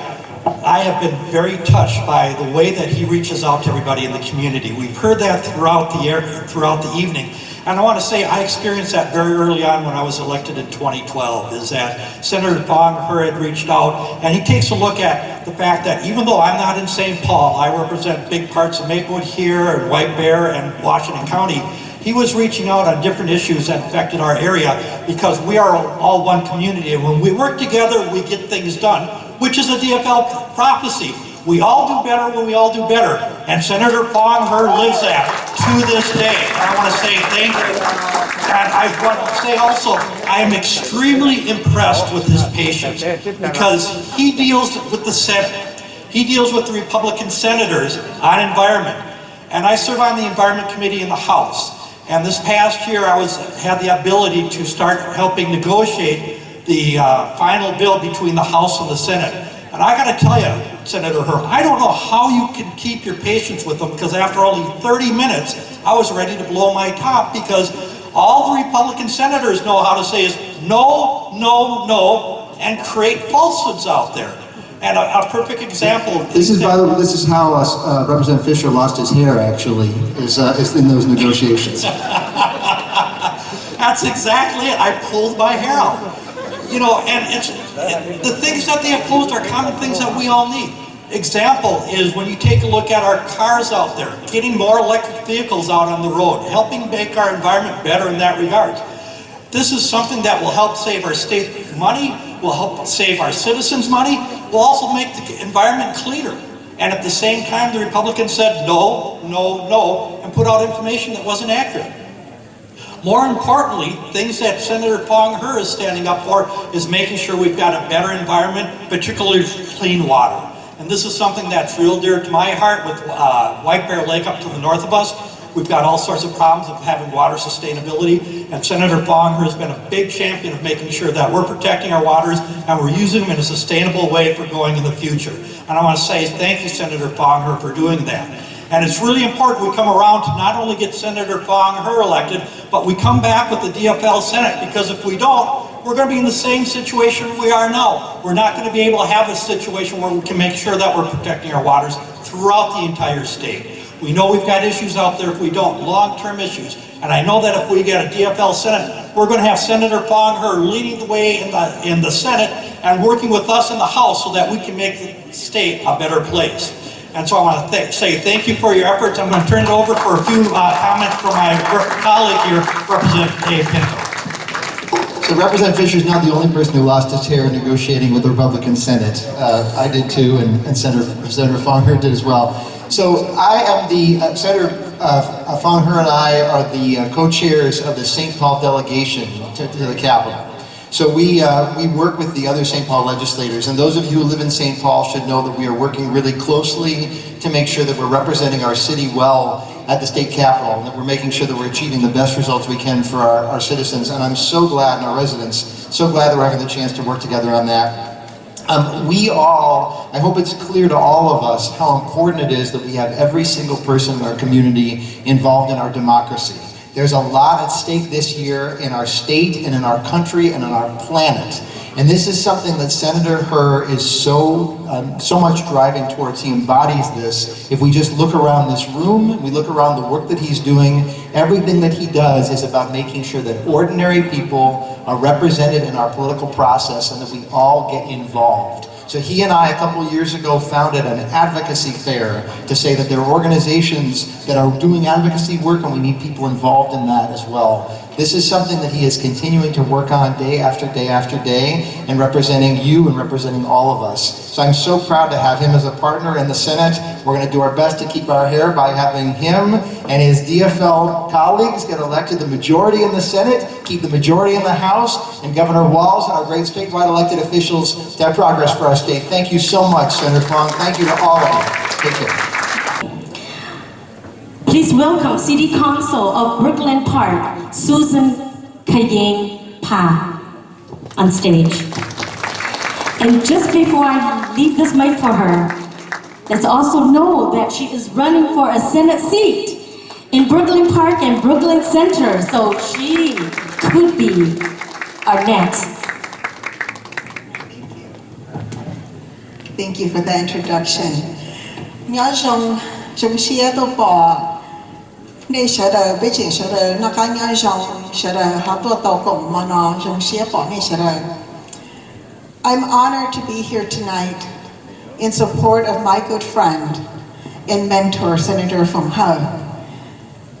I have been very touched by the way that he reaches out to everybody in the community. We've heard that throughout the evening. And I want to say I experienced that very early on when I was elected in 2012, is that Senator Foung Hawj'S had reached out, and he takes a look at the fact that even though I'm not in St. Paul, I represent big parts of Maplewood here and White Bear and Washington County, he was reaching out on different issues that affected our area, because we are all one community, and when we work together, we get things done, which is a DFL prophecy. We all do better when we all do better. And Senator Foung Hawj'S lives that to this day. And I want to say thank you. And I want to say also, I am extremely impressed with his patience, because he deals with the Senate. He deals with the Republican senators on environment. And I serve on the Environment Committee in the House. And this past year, I had the ability to start helping negotiate the final bill between the House and the Senate. And I got to tell you, Senator Hawj'S, I don't know how you can keep your patience with them, because after only 30 minutes, I was ready to blow my top, because all the Republican senators know how to say is no, no, no, and create falsehoods out there. And a perfect example of this is, by the way, this is how Representative Fisher lost his hair, actually, is in those negotiations. That's exactly it. I pulled my hair out. You know, and the things that they opposed are common things that we all need. Example is when you take a look at our cars out there, getting more electric vehicles out on the road, helping make our environment better in that regard. This is something that will help save our state money, will help save our citizens money, will also make the environment cleaner. And at the same time, the Republicans said no, no, no, and put out information that wasn't accurate. More importantly, things that Senator Foung Hawj'S is standing up for is making sure we've got a better environment, particularly clean water. And this is something that's real dear to my heart with White Bear Lake up to the north of us. We've got all sorts of problems of having water sustainability, and Senator Foung Hawj'S has been a big champion of making sure that we're protecting our waters and we're using them in a sustainable way for going in the future. And I want to say thank you, Senator Foung Hawj'S, for doing that. And it's really important we come around to not only get Senator Foung Hawj'S elected, but we come back with the DFL Senate, because if we don't, we're going to be in the same situation we are now. We're not going to be able to have a situation where we can make sure that we're protecting our waters throughout the entire state. We know we've got issues out there if we don't, long-term issues. And I know that if we get a DFL Senate, we're going to have Senator Foung Hawj'S leading the way in the Senate and working with us in the House so that we can make the state a better place. And so I want to say thank you for your efforts. I'm going to turn it over for a few comments from my colleague here, Representative Dave Pinto. So Representative Fisher is not the only person who lost his hair negotiating with the Republican Senate. I did too, and Senator Foung Hawj'S did as well. So I am the, Senator Foung Hawj'S and I are the co-chairs of the St. Paul delegation to the Capitol. So we work with the other St. Paul legislators, and those of you who live in St. Paul should know that we are working really closely to make sure that we're representing our city well at the state capitol, and that we're making sure that we're achieving the best results we can for our citizens. And I'm so glad, and our residents, so glad that we're having the chance to work together on that. I hope it's clear to all of us how important it is that we have every single person in our community involved in our democracy. There's a lot at stake this year in our state and in our country and on our planet. And this is something that Senator Hur is so much driving towards. He embodies this. If we just look around this room, we look around the work that he's doing, everything that he does is about making sure that ordinary people are represented in our political process and that we all get involved. So he and I, a couple of years ago, founded an advocacy fair to say that there are organizations that are doing advocacy work and we need people involved in that as well. This is something that he is continuing to work on day after day after day, and representing you and representing all of us. So I'm so proud to have him as a partner in the Senate. We're going to do our best to keep our hair by having him and his DFL colleagues get elected the majority in the Senate, keep the majority in the House, and Governor Walz and our great statewide elected officials to have progress for our state. Thank you so much, Senator Foung. Thank you to all of you. Take care. Please welcome City Council of Brooklyn Park, Susan Kaying Pa, on stage. And just before I leave this mic for her, let's also know that she is running for a Senate seat in Brooklyn Park and Brooklyn Center, so she could be our next. Thank you for the introduction. I'm honored to be here tonight in support of my good friend and mentor, Senator Foung Hawj'S,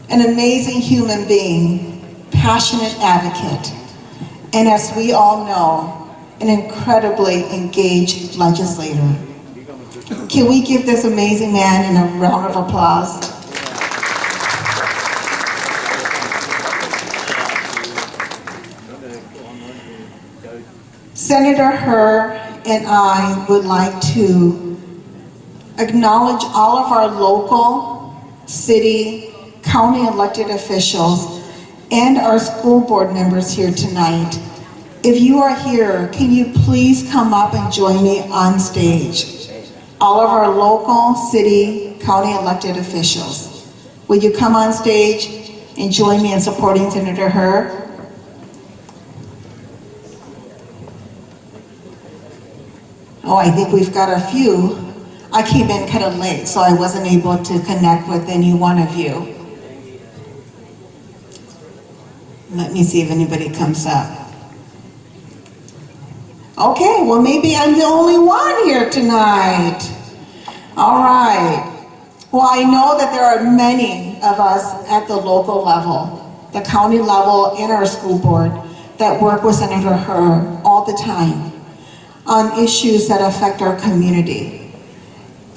an amazing human being, passionate advocate, and as we all know, an incredibly engaged legislator. Can we give this amazing man a round of applause? Senator Hur and I would like to acknowledge all of our local, city, county elected officials and our school board members here tonight. If you are here, can you please come up and join me on stage? All of our local, city, county elected officials. Will you come on stage and join me in supporting Senator Hur? Oh, I think we've got a few. I came in kind of late, so I wasn't able to connect with any one of you. Let me see if anybody comes up. Okay, well maybe I'm the only one here tonight. All right. Well, I know that there are many of us at the local level, the county level, and our school board that work with Senator Hur all the time on issues that affect our community.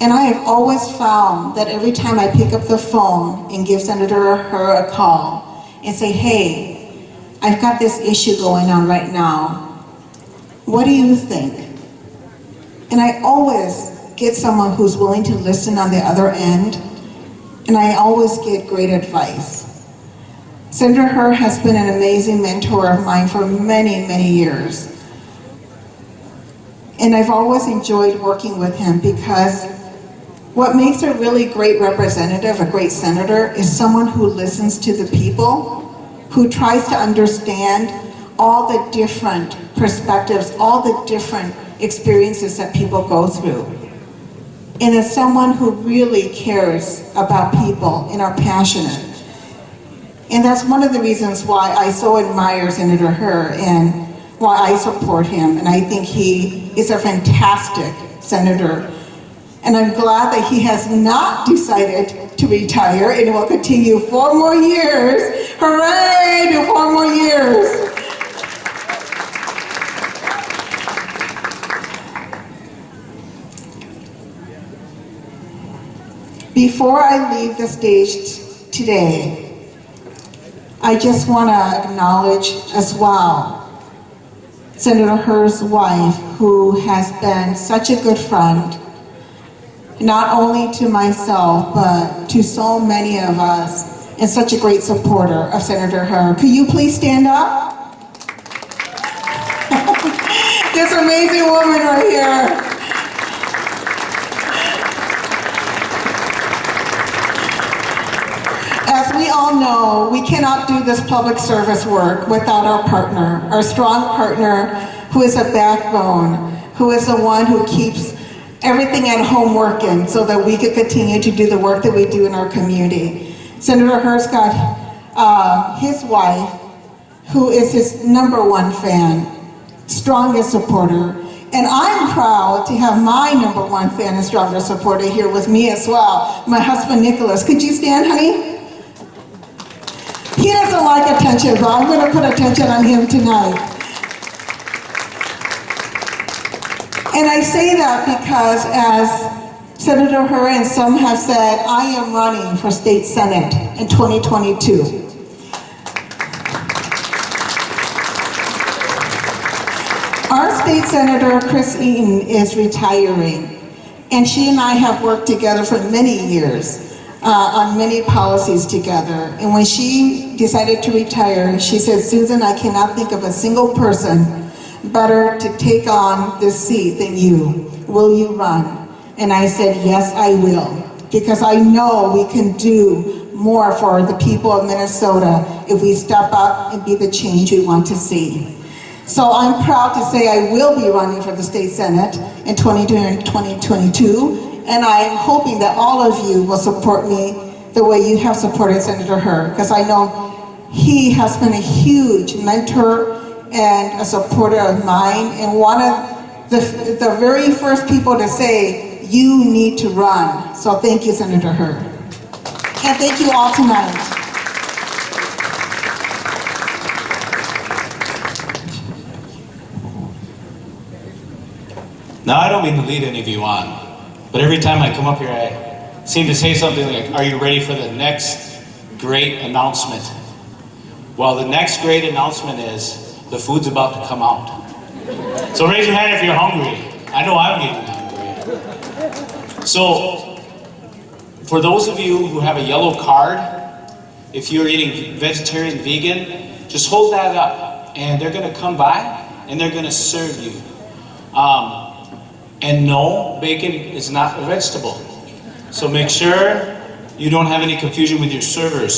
And I have always found that every time I pick up the phone and give Senator Hur a call and say, hey, I've got this issue going on right now. What do you think? And I always get someone who's willing to listen on the other end, and I always get great advice. Senator Hur has been an amazing mentor of mine for many, many years. And I've always enjoyed working with him because what makes a really great representative, a great senator, is someone who listens to the people, who tries to understand all the different perspectives, all the different experiences that people go through. And is someone who really cares about people and are passionate. And that's one of the reasons why I so admire Senator Hur and why I support him. And I think he is a fantastic senator. And I'm glad that he has not decided to retire and will continue 4 more years. Hooray to 4 more years. Before I leave the stage today, I just want to acknowledge as well Senator Her's wife, who has been such a good friend, not only to myself, but to so many of us, and such a great supporter of Senator Her. Could you please stand up? This amazing woman right here. As we all know, we cannot do this public service work without our partner, our strong partner who is a backbone, who is the one who keeps everything at home working so that we can continue to do the work that we do in our community. Senator Her's got his wife, who is his #1 fan, strongest supporter, and I'm proud to have my #1 fan and strongest supporter here with me as well, my husband Nicholas. Could you stand, honey? He doesn't like attention, but I'm going to put attention on him tonight. And I say that because, as Senator Her and some have said, I am running for state senate in 2022. Our state senator, Chris Eaton, is retiring, and she and I have worked together for many years. On many policies together. And when she decided to retire, she said, Susan, I cannot think of a single person better to take on this seat than you. Will you run? And I said, yes, I will. Because I know we can do more for the people of Minnesota if we step up and be the change we want to see. So I'm proud to say I will be running for the state senate in 2022. And I'm hoping that all of you will support me the way you have supported Senator Her, because I know he has been a huge mentor and a supporter of mine, and one of the very first people to say, you need to run. So thank you, Senator Her. And thank you all tonight. Now, I don't mean to lead any of you on, but every time I come up here, I seem to say something like, are you ready for the next great announcement? Well, the next great announcement is the food's about to come out. So raise your hand if you're hungry. I know I'm getting hungry. So, for those of you who have a yellow card, if you're eating vegetarian, vegan, just hold that up, and they're gonna come by, and they're gonna serve you. And no, bacon is not a vegetable. So make sure you don't have any confusion with your servers.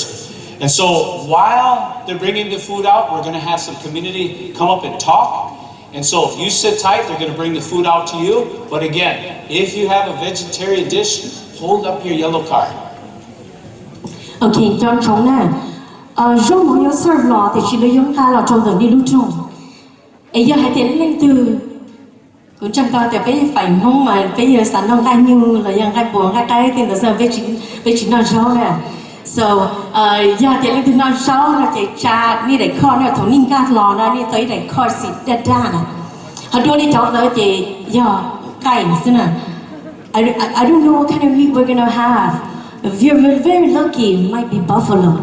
And so while they're bringing the food out, we're gonna have some community come up and talk. And so you sit tight, they're gonna bring the food out to you. But again, if you have a vegetarian dish, hold up your yellow card. Okay, John Chong nè. Rau món yo serve lò thì chỉ lấy giống ca lò trong tầng đi lưu trùng. Ấy giờ hai tiếng lên từ cũng chẳng có thể bây phải mong mà bây giờ sản nông gai như là yang gai buồn gai cái thì nó giờ về chỉ nó rau nè. So giờ thì lên từ nó rau là cái cha ni để kho nó thằng ninh gạt lò nó ni tới để kho xịt đắt đa nè. Họ đôi đi cháu tới thì giờ cày thế nè. I don't know what kind of meat we're gonna have. If you're very lucky, it might be buffalo.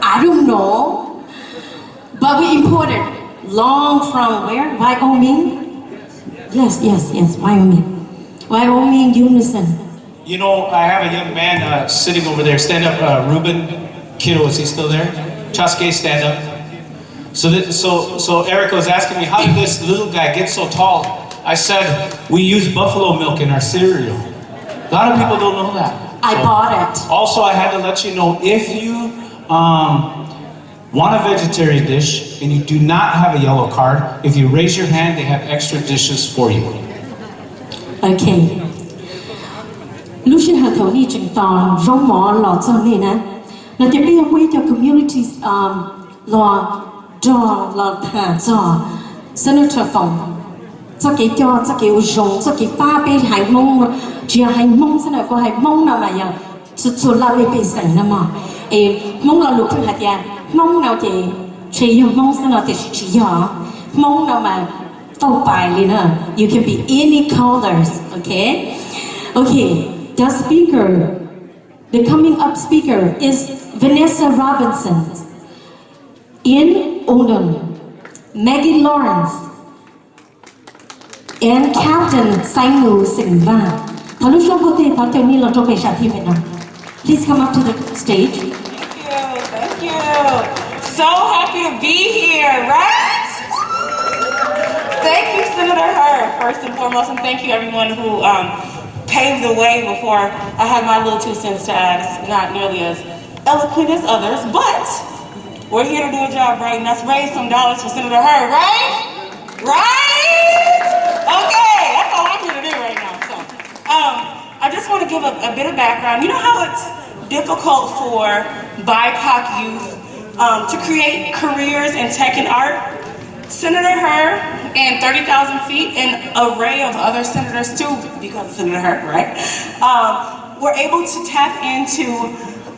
I don't know. But we imported long from where? Wyoming? Yes, Wyoming. Wyoming, Unison. You know, I have a young man sitting over there. Stand up, Ruben Kiddo, is he still there? Chaske, stand up. So Erica was asking me, how did this little guy get so tall? I said, we use buffalo milk in our cereal. A lot of people don't know that. I bought it. Also, I had to let you know, if you want a vegetarian dish and you do not have a yellow card, if you raise your hand, they have extra dishes for you. Okay. Lúc xin hạt thổ ni chừng tòn rong mỏ lọt cho này nè. Là thì bây giờ quay cho communities lọt cho lọt thả cho Senator Foung. Cho cái rong cho cái ba bên hải mông chỉ hải mông thế nào có hải mông nào mà giờ sụt la về bên sảnh nào mà. Mông là lục thứ hạt ya. Mông nào thì chỉ dùng mông thế nào thì chỉ nhỏ. Mông nào mà tàu bài lên nè. You can be any colors, okay? Okay. the speaker, the coming up speaker is Vanessa Robinson, Ian Odom, Maggie Lawrence, and Captain Sainu Singvan. Please come up to the stage. Thank you. So happy to be here, right? Thank you, Senator Hurd, first and foremost, and thank you everyone who paved the way before I had my little 2 cents to add. It's not nearly as eloquent as others, but we're here to do a job, right? And that's raise some dollars for Senator Hurd, right? Right? Okay, that's all I'm here to do right now. So, I just want to give a bit of background. You know how it's difficult for BIPOC youth to create careers in tech and art? Senator Hurd and 30,000 feet, an array of other senators too, because of Senator Hurd, right? Were able to tap into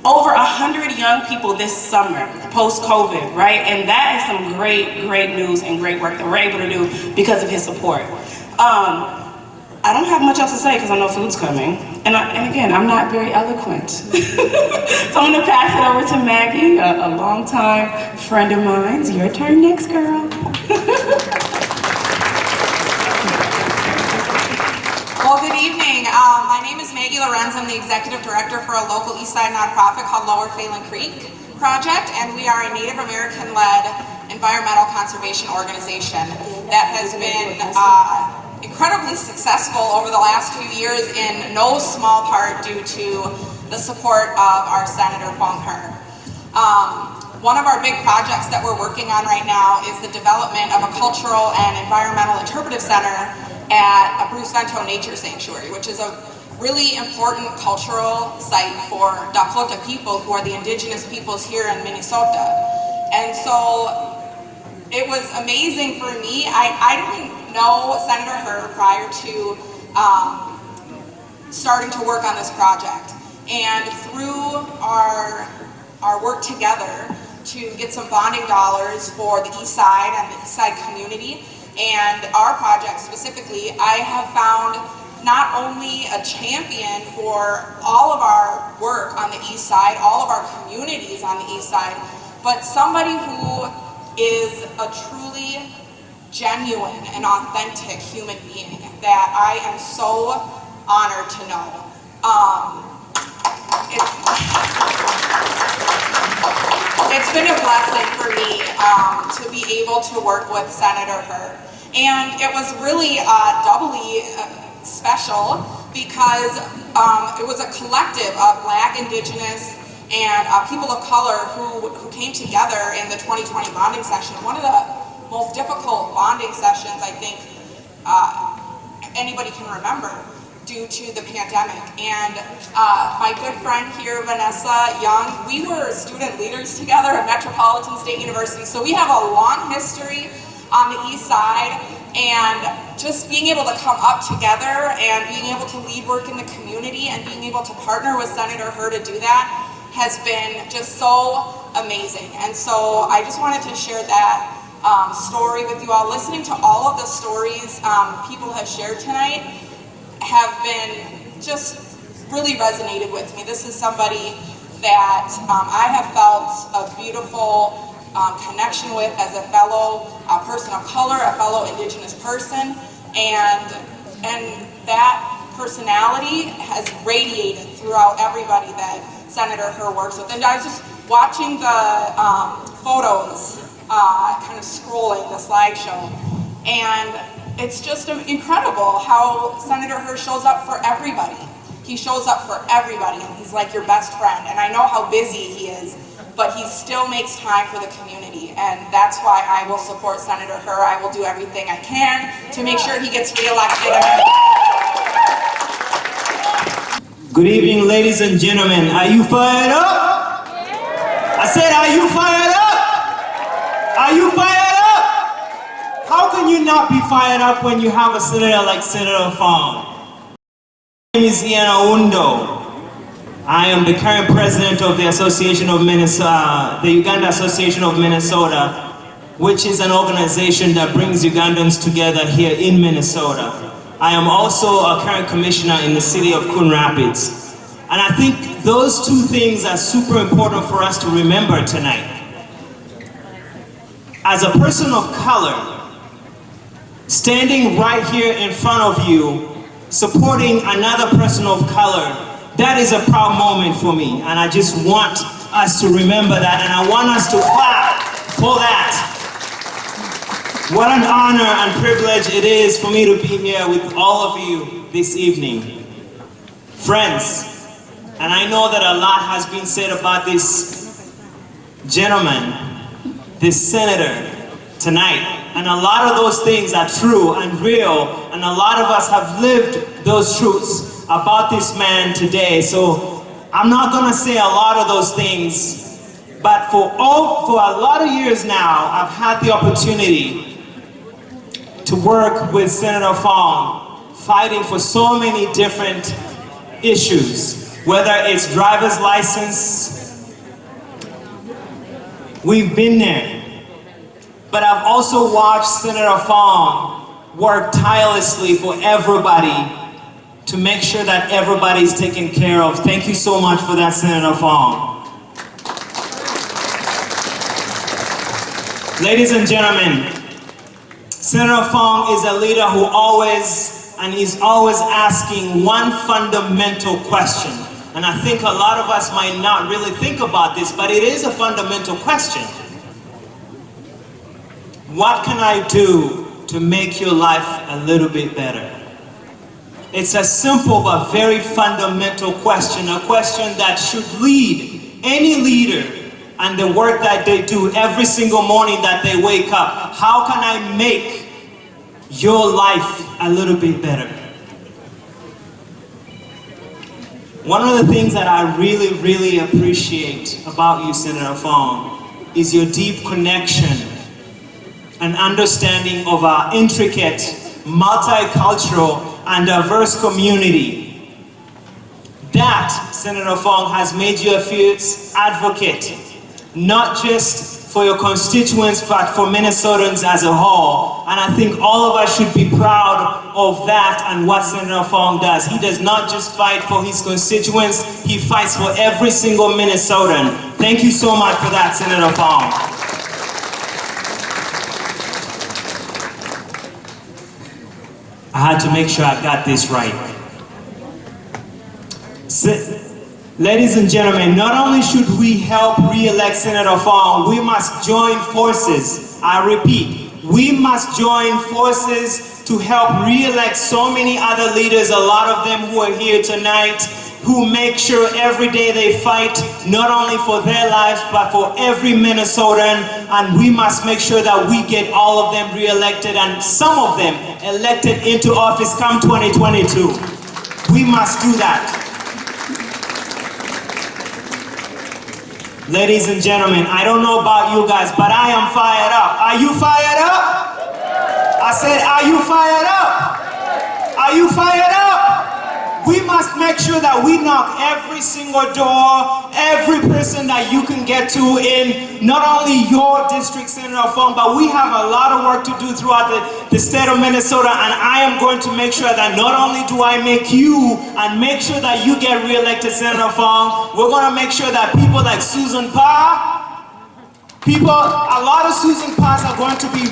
over 100 young people this summer, post-COVID, right? And that is some great, great news and great work that we're able to do because of his support. I don't have much else to say because I know food's coming. And again, I'm not very eloquent. So I'm gonna pass it over to Maggie, a longtime friend of mine. It's your turn next, girl. Well, good evening. My name is Maggie Lorenz. I'm the executive director for a local Eastside nonprofit called Lower Phelan Creek Project, and we are a Native American-led environmental conservation organization that has been incredibly successful over the last few years, in no small part due to the support of our Senator Foung Hawj'S. One of our big projects that we're working on right now is the development of a cultural and environmental interpretive center at a Bruce Vento Nature Sanctuary, which is a really important cultural site for Dakota people, who are the indigenous peoples here in Minnesota. And so it was amazing for me. I didn't know Senator Hurd prior to starting to work on this project. And through our work together to get some bonding dollars for the East Side and the East Side community and our project specifically, I have found not only a champion for all of our work on the East Side, all of our communities on the East Side, but somebody who is a truly genuine and authentic human being that I am so honored to know. It's been a blessing for me to be able to work with Senator Hurd. And it was really doubly special because it was a collective of Black, Indigenous, and people of color who came together in the 2020 bonding session. One of the most difficult bonding sessions I think anybody can remember due to the pandemic. And my good friend here, Vanessa Young, we were student leaders together at Metropolitan State University, so we have a long history on the East Side, and just being able to come up together and being able to lead work in the community and being able to partner with Senator Hurd to do that has been just so amazing. And so I just wanted to share that story with you all. Listening to all of the stories people have shared tonight have been just really resonated with me. This is somebody that I have felt a beautiful connection with as a fellow person of color, a fellow Indigenous person, and that personality has radiated throughout everybody that Senator Hurd works with. And I was just watching the photos, kind of scrolling the slideshow, and it's just incredible how Senator Hurd shows up for everybody. He shows up for everybody, and he's like your best friend. And I know how busy he is, but he still makes time for the community, and that's why I will support Senator Hurd. I will do everything I can to make sure he gets reelected. Good evening, ladies and gentlemen. Are you fired up? I said, are you fired up? Are you fired up? How can you not be fired up when you have a senator like Senator Foung? My name is Ian Oundo. I am the current president of the Association of Minnesota, the Uganda Association of Minnesota, which is an organization that brings Ugandans together here in Minnesota. I am also a current commissioner in the city of Coon Rapids. And I think those two things are super important for us to remember tonight. As a person of color, standing right here in front of you, supporting another person of color, that is a proud moment for me. And I just want us to remember that, and I want us to clap for that. What an honor and privilege it is for me to be here with all of you this evening. Friends, and I know that a lot has been said about this gentleman, this senator tonight, and a lot of those things are true and real, and a lot of us have lived those truths about this man today. So I'm not gonna say a lot of those things, but for a lot of years now, I've had the opportunity to work with Senator Foung, fighting for so many different issues, whether it's driver's license. We've been there. But I've also watched Senator Foung work tirelessly for everybody to make sure that everybody's taken care of. Thank you so much for that, Senator Foung. Ladies and gentlemen, Senator Foung is a leader who is always asking one fundamental question. And I think a lot of us might not really think about this, but it is a fundamental question. What can I do to make your life a little bit better? It's a simple but very fundamental question, a question that should lead any leader and the work that they do every single morning that they wake up. How can I make your life a little bit better? One of the things that I really, really appreciate about you, Senator Foung, is your deep connection and understanding of our intricate, multicultural, and diverse community. That, Senator Foung, has made you a fierce advocate, not just for your constituents, but for Minnesotans as a whole. And I think all of us should be proud of that and what Senator Foung does. He does not just fight for his constituents, he fights for every single Minnesotan. Thank you so much for that, Senator Foung. I had to make sure I got this right. Ladies and gentlemen, not only should we help re-elect Senator Foung, we must join forces. I repeat, we must join forces to help re-elect so many other leaders, a lot of them who are here tonight, who make sure every day they fight not only for their lives, but for every Minnesotan. And we must make sure that we get all of them re-elected and some of them elected into office come 2022. We must do that. Ladies and gentlemen, I don't know about you guys, but I am fired up. Are you fired up? I said, are you fired up? Are you fired up? We must make sure that we knock every single door, every person that you can get to in not only your district, Senator Foung, but we have a lot of work to do throughout the state of Minnesota, and I am going to make sure that not only do I make you and make sure that you get re-elected, Senator Foung, we're going to make sure that people like Susan Parr, a lot of Susan Parrs are going to be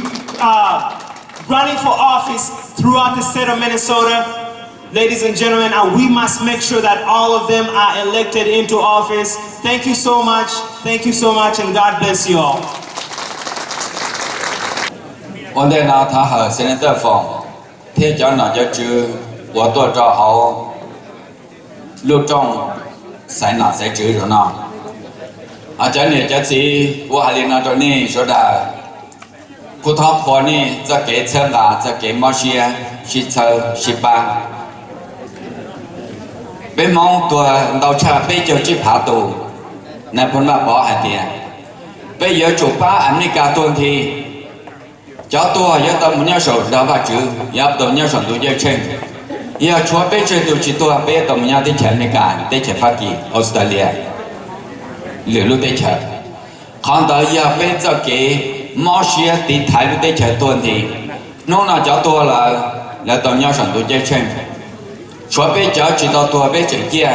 running for office throughout the state of Minnesota. Ladies and gentlemen, we must make sure that all of them are elected into office. Thank you so much, and God bless you all. 我哋拿他和现在的风，天将那就知我多找好，路中在哪在知着呢？อาจารย์เนี่ยจะสิว่าอะไรนะตัวนี้说的，ผู้ท้องพอนี่จะเกเชิงอ่ะจะเกมอเชียชิเชชิปัง bên mong tua đầu cha bây giờ chỉ phá tù nên phân là bỏ hạt tiền bây giờ chủ ba anh đi cả tuần thì cho tua giờ tao muốn nhau sầu đó và chữ giờ tao nhau sầu tụi giờ trên giờ chúa bây giờ tụi chỉ tua bây giờ tao muốn nhau đi chơi này cả đi chơi Hoa Kỳ Australia lừa lúc đi chơi còn tới giờ bây giờ cái Malaysia đi Thái lúc đi chơi tuần thì nó là cho tua là là tao nhau sản tôi chơi chơi cho bây giờ chỉ tao tua bây giờ kia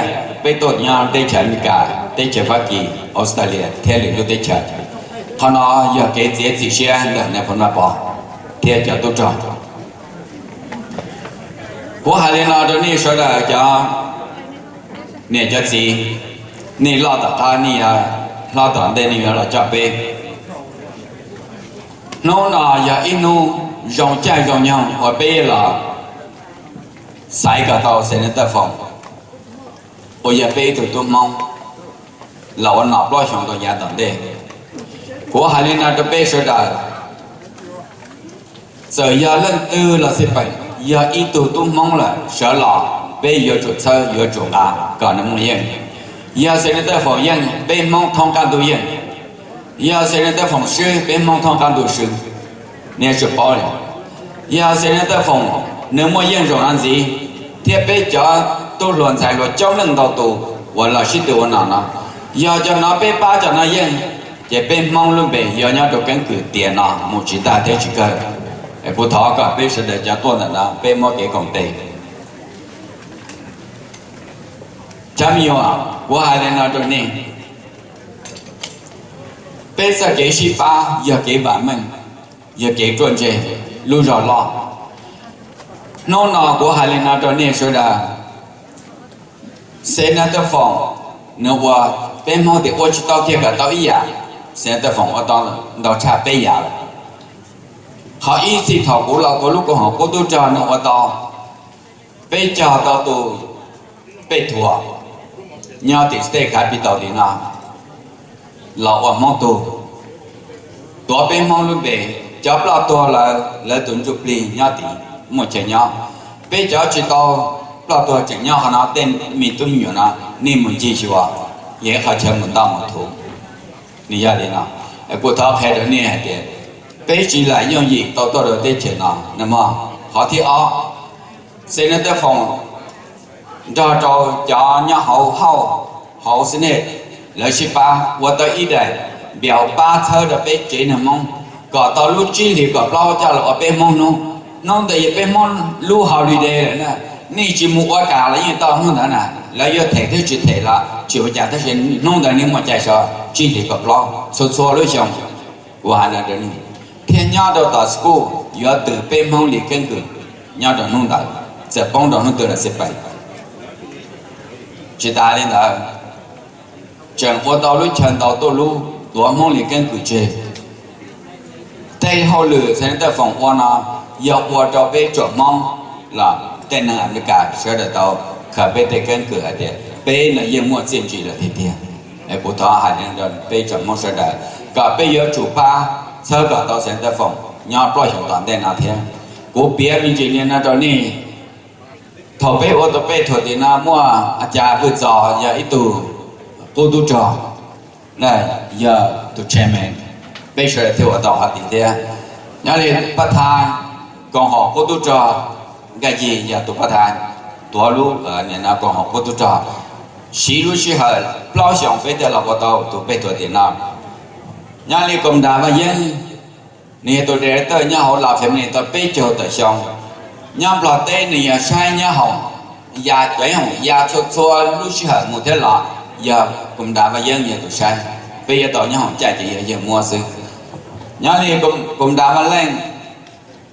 bây tôi nhau đây chơi cả đây chơi Hoa Kỳ Australia theo lịch lúc đây chơi họ nói giờ cái gì xe là này phần mà bỏ theo cho tôi cho của hai lần nào đó này说的叫你叫gì你老大他你啊老大的你了叫呗nó là giờ inu rong chạy rong nhau và bây là sai cả tàu sẽ đến tới phòng bây giờ bây tôi mong là anh nạp lo xong tôi nhà tận đây của hai lần nào đó bây giờ đã giờ giờ lần tư là sẽ phải giờ ít tôi mong là sợ là bây giờ chủ sơ giờ chủ cả nó muốn yên giờ sẽ đến tới phòng yên bây mong thông can tôi yên giờ sẽ đến tới phòng sư bây mong thông can tôi sư nên sự bảo này giờ sẽ đến tới phòng nếu mà yên rồi ăn gì thì bây giờ tôi luận giải luật trong lần đầu tù và là sĩ tử nào nó giờ cho nó bây ba cho nó yên chỉ bây mong luôn bây giờ nhau được cái cử tiền nào một chỉ ta thế chỉ cần phụ thọ cả bây giờ để cho tôi là nó bây mỗi cái công ty chăm yêu à của hai lần nào rồi nè bây giờ cái sĩ ba giờ cái bản mình giờ cái chuyện gì lưu rõ lo nó nào của hai lần nào rồi nè rồi là sẽ là tới phòng nếu qua bên mau thì tôi chỉ tao kia cả tao ý à sẽ tới phòng ở tao cha bây giờ họ ý thì thọ củaเราcó lúc của họ có tôi cho nó ở tao bây giờ tao tôi bây thua nhau thì sẽ khai bị tao thì nào là ở mong tôi bên mong luôn về chấp là tôi là tuần chụp liền nhau thì một chuyện nhau bây giờ chỉ tao là tôi chuyện nhau họ nói tên mình tôi nhiều nó nên mình chỉ chịu vậy họ chơi mình tao một thủ như vậy đi nào của tao hay được nè thì bây chỉ là những gì tôi được để chuyện nào nên mà họ thì sẽ nên tới phòng cho nhà hậu xin hết lợi sĩ ba và tôi ý đây biểu ba thơ được bây chỉ là mong có tao lúc chi thì có lo cho là ở bên mong nó tại bên mong lưu hậu đi đây nèนี่chỉ mua cả là như tao không thể nào là do thể thứ chỉ thể là chịu trả thế chuyện nông dân nhưng mà chạy sợ chi thì có lo số lối chồng của hai là đến thiên nhau đầu tại school giờ từ bên mong đi cân cử nhau đầu nông đại sẽ bóng đầu nông từ là sẽ bảy chỉ ta lên là chẳng có tao lúc chẳng tao tôi lúc tôi mong đi cân cử chơi đây hậu lửa sẽ đến phòng quan à giờ qua cho bé chỗ mong là tên là America sẽ được tao khởi bé tay cân cử ở đây bé là yên mua tiền chỉ là thế tiền để của thọ hai nhân dân bé chỗ mong sẽ được cả bé giờ chủ ba sau cả tao sẽ tới phòng nhau pro hiểu toàn tên nào thế của bé mình chỉ nên là đó nè thọ bé ô tô bé thọ thì na mua cha vừa giò giờ ít tù cô tu trò này giờ tu chairman bé sẽ theo ở tàu hạt tiền thế nhớ liền bắt thang còn họ cô tu trò cái gì giờ tu bắt thang tua lu ở nhà nào còn họ cô tu trò xí lu xí hở bao xong bé để là có tàu tu bé thọ thì na nhà này cũng đã mà dân nè tôi để tới nhà họ làm phim này tôi biết cho tới xong nhà là tên này sai nhà họ nhà tuổi họ nhà cho lúc xưa một thế là giờ cũng đã mà dân giờ tôi sai bây giờ tôi nhà họ chạy chỉ giờ mua sự nhà này cũng đã mà lên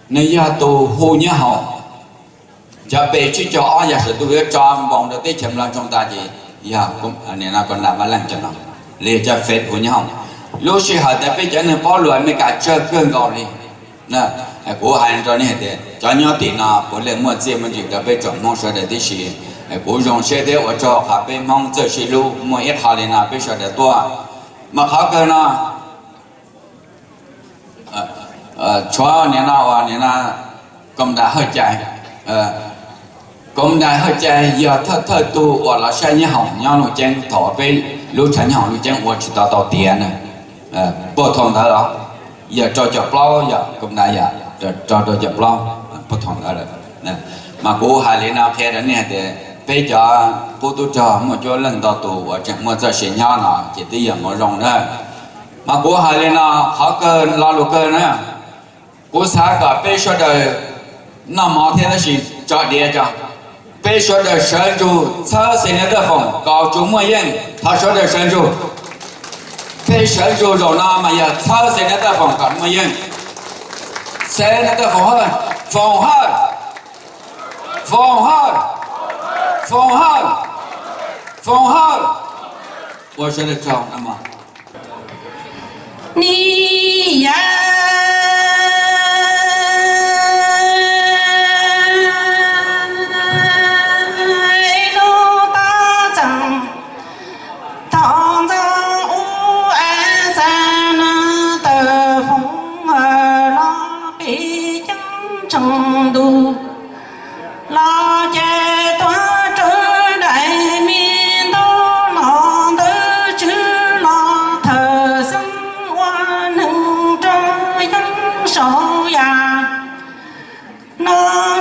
nên giờ tôi hô nhà họ cho bé chỉ cho ở nhà sự tôi cho bọn đầu tiên chậm làm trong ta gì giờ cũng này là còn đã mà lên cho nó liền cho phép của nhà họ lúc xưa họ đã biết cho nên bao lần mới cả chơi cơn gạo đi nè của hai anh cho nên thế cho nhau tiền nào của lên mua tiền mình chỉ đã biết chọn mong sao để tí xí của dùng xe để ở cho họ bên mong chơi xí lu mua ít họ đi nào biết sao để tua mà họ cơ nào cho nên nào cũng đã hơi chạy cũng đã hơi chạy giờ thơ tu hoặc là sai nhau hỏng nhau nó chen thọ bên lúc thành hỏng lúc chen hoặc chỉ tao tiền này bộ thông đó giờ cho bao giờ cũng đã giờ cho bao bộ thông đó nè mà cô hai lẽ nào theo đó nè thì bây giờ cô tu cho một chỗ lần đầu tù ở chẳng một giờ sinh nhau nào chỉ tới giờ mở rộng nữa mà cô hai lẽ nào khó cơn lo lụt cơn nữa cô xã cả bây giờ đời 那么天的是找爹着。被说的神主操心的风，高中莫言，他说的神主，被神主容纳嘛呀，操心的风高莫言，谁的风汉，风汉，风汉，风汉，风汉，我说的找那么，你呀。成都，老街多正来面都浪得去浪头生我能这样手呀，那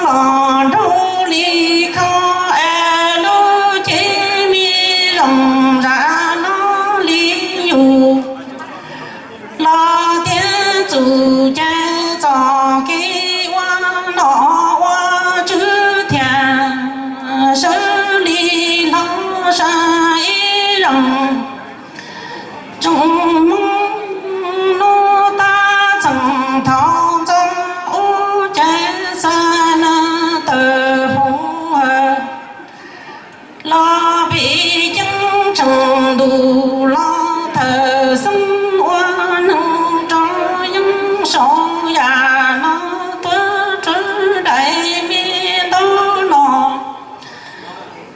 浪中里靠爱路见面仍然那里有，老店主家早给。老我这天手里老山一人，中梦路大城堂中无间山那的风儿，老北京成都老头生我能这样手呀那。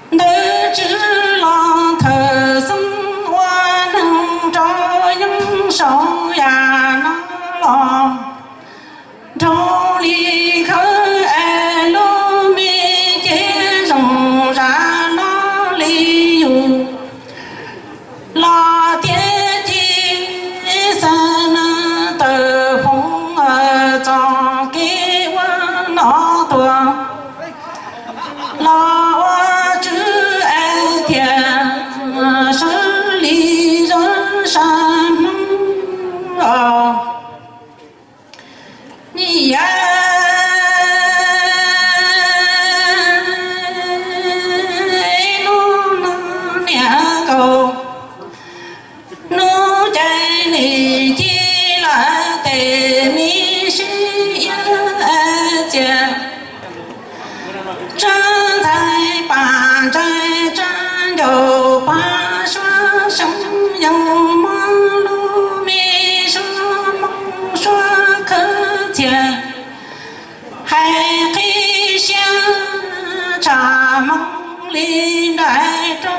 得知浪头生我能这样手呀那浪，中里口爱路面前仍然那里有，那天天山那的风儿长给我那多，那我。十里人山啊，你呀，路那两个，路在你家来对你是一家，正在把这真有把。生有马路没说梦说可见，还会想茶梦里来中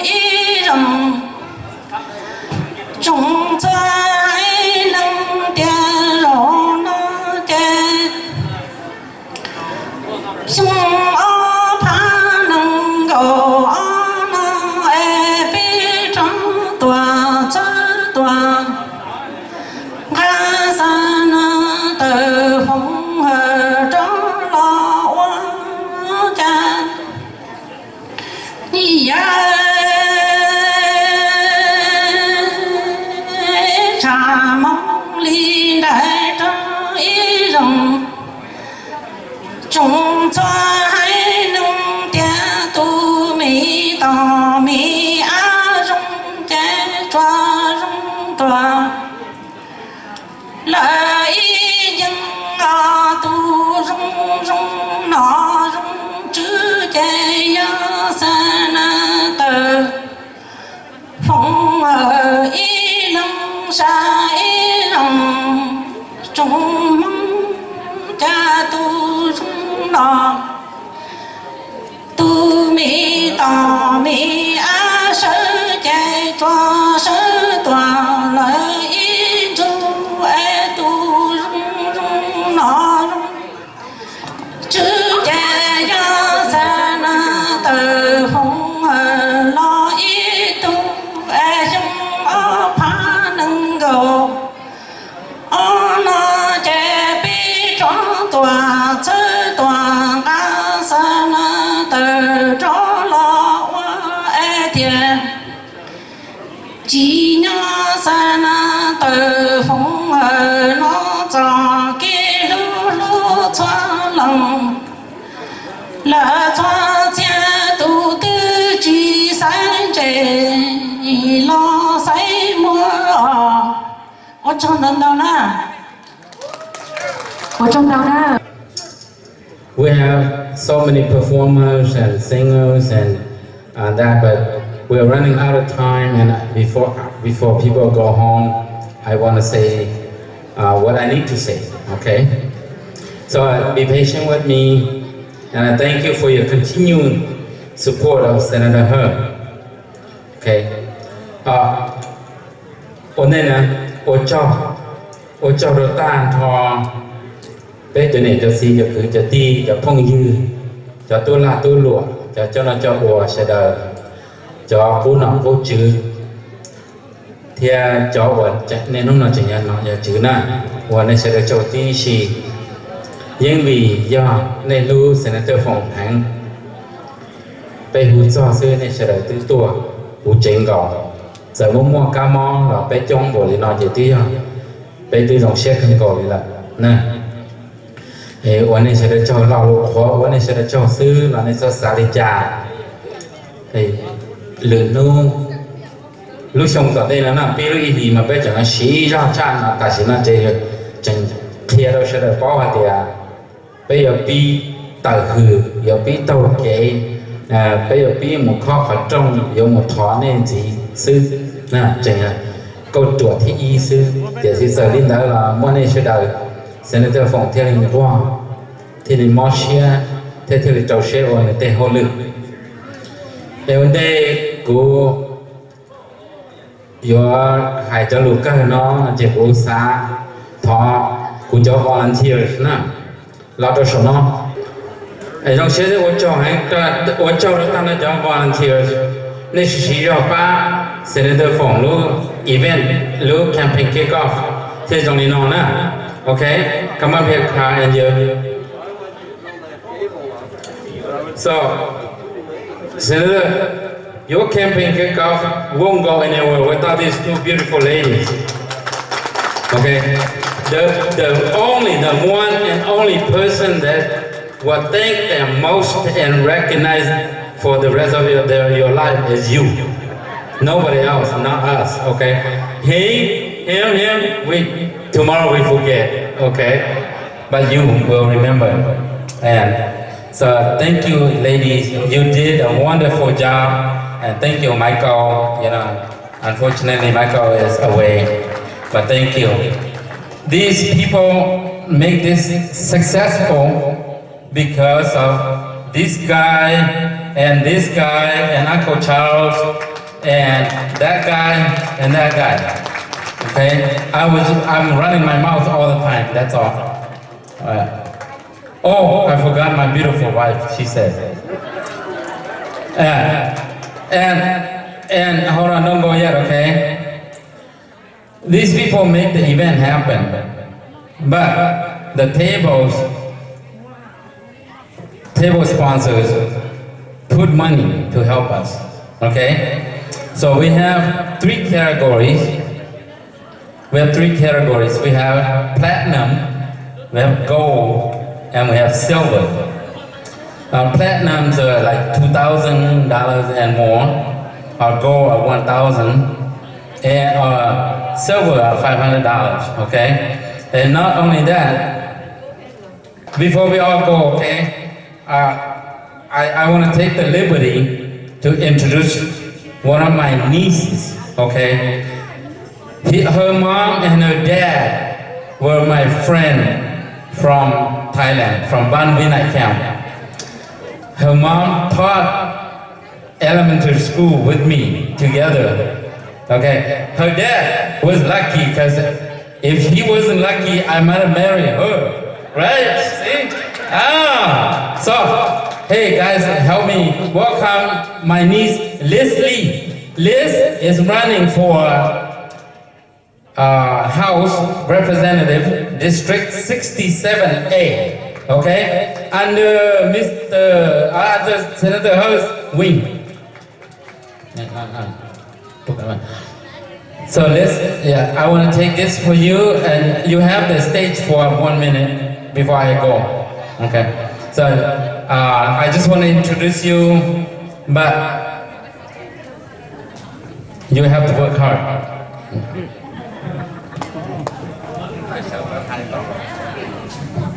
一人，总在能点肉那点，心我怕能够。看山那的风儿正老我家，你呀，茶梦里来这一人，总算还能点都没到没啊。抓容抓，来一经啊都容那容之间呀三难的风儿一冷山一冷，中梦家都容那都没到没啊世界抓。手段来一周爱都容那容，只见呀山那的风儿那一都爱心啊怕能够，那这被撞断扯断啊山那的着了我爱点。几年山那的风儿那早给路路穿了能，了窗前都得几三针，老塞么？我唱得到啦。 We have so many performers and singers and that, but we're running out of time. And before people go home, I want to say what I need to say. Okay? So be patient with me, and I thank you for your continuing support of Senator He. Okay? 我呢，我叫的蛋汤。 bé cho này cho si cho cứ cho ti cho phong dư cho tôi là tôi lụa cho nó cho ủa sẽ đời cho cô nọ cô chữ thì cho ủa nên nó chỉ nhận nó chữ nè ủa này sẽ được cho ti si nhưng vì do nên lưu sẽ là cho phòng thắng bé hút cho xưa này sẽ được tư tua hút chính gò giờ mua cá mò là bé trong bộ thì nó chỉ ti bé tư dòng xe không có là nè วันนี้ฉันจะเจ้าเล่าขอวันนี้ฉันจะเจ้าซื้อวันนี้จะสาลิจาหรือนู้ลูกชงต่อได้แล้วนะปีลูกอีหีมาเป็นจังสีจ้าจ้านะแต่สินะเจจังเทียเราฉันจะป้อนเดียไปอย่าปีต่อคืออย่าปีต่อเก๋ไปอย่าปีหมู่ข้อขัดจงอย่าหมู่ถอนเนี่ยจีซื้อนะจังก็ตรวจที่อีซื้อเดี๋ยวสิเสริมได้ละวันนี้ฉันจะSenator Foung telling me why, telling Marcia, telling Joshua on the day holy. Then one day go, your high Jaluka no, Jebusa, talk, good job volunteers na, lot of no. I don't say that what your job volunteers. Next year, Senator Foung event, campaign kickoff. Tell only no na. Okay, come up here, Kai and you. So, Senator, your campaign kickoff won't go anywhere without these two beautiful ladies. Okay, the one and only person that will thank them most and recognize for the rest of your life is you. Nobody else, not us. Okay, him, tomorrow we forget, okay? But you will remember. And so thank you, ladies. You did a wonderful job. And thank you, Michael. You know, unfortunately, Michael is away. But thank you. These people make this successful because of this guy and Uncle Charles and that guy and that guy. Okay, I'm running my mouth all the time. That's all. Oh, I forgot my beautiful wife. She said. And hold on, don't go yet. Okay. These people make the event happen, but the table sponsors put money to help us. Okay. So we have three categories. We have platinum, we have gold, and we have silver. Platinums are like $2,000 and more. Our gold are $1,000, and silver are $500. Okay, and not only that, before we all go, okay, I want to take the liberty to introduce one of my nieces. Okay. Her mom and her dad were my friend from Thailand, from Ban Vinai camp. Her mom taught elementary school with me together. Okay, her dad was lucky because if he wasn't lucky, I might have married her, right? See? So, hey guys, help me welcome my niece, Liz Lee. Liz is running for House Representative District 67A, okay, under Senator He's wing. So I want to take this for you, and you have the stage for 1 minute before I go. Okay. So I just want to introduce you, but you have to work hard.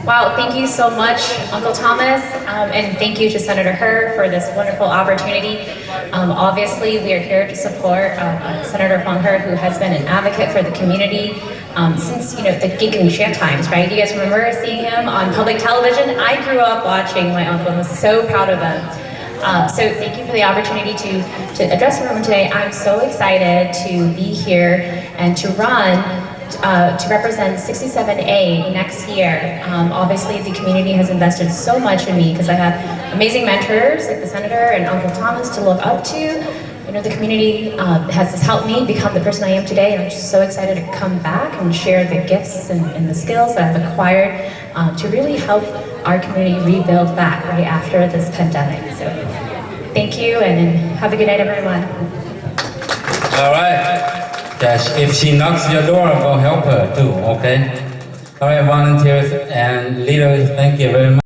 Wow, thank you so much, Uncle Thomas, and thank you to Senator Hur for this wonderful opportunity. Obviously, we are here to support Senator Foung Hawj'S, who has been an advocate for the community since the Gigan Share times, right? You guys remember seeing him on public television? I grew up watching my uncle and was so proud of him. So thank you for the opportunity to address the room today. I'm so excited to be here and to run to represent 67A next year. Obviously, the community has invested so much in me because I have amazing mentors like the Senator and Uncle Thomas to look up to. The community has helped me become the person I am today, and I'm just so excited to come back and share the gifts and the skills that I've acquired to really help our community rebuild back right after this pandemic. So thank you, and have a good night, everyone. All right. Yes, if she knocks your door, go help her too, okay? All right, volunteers and leaders, thank you very much.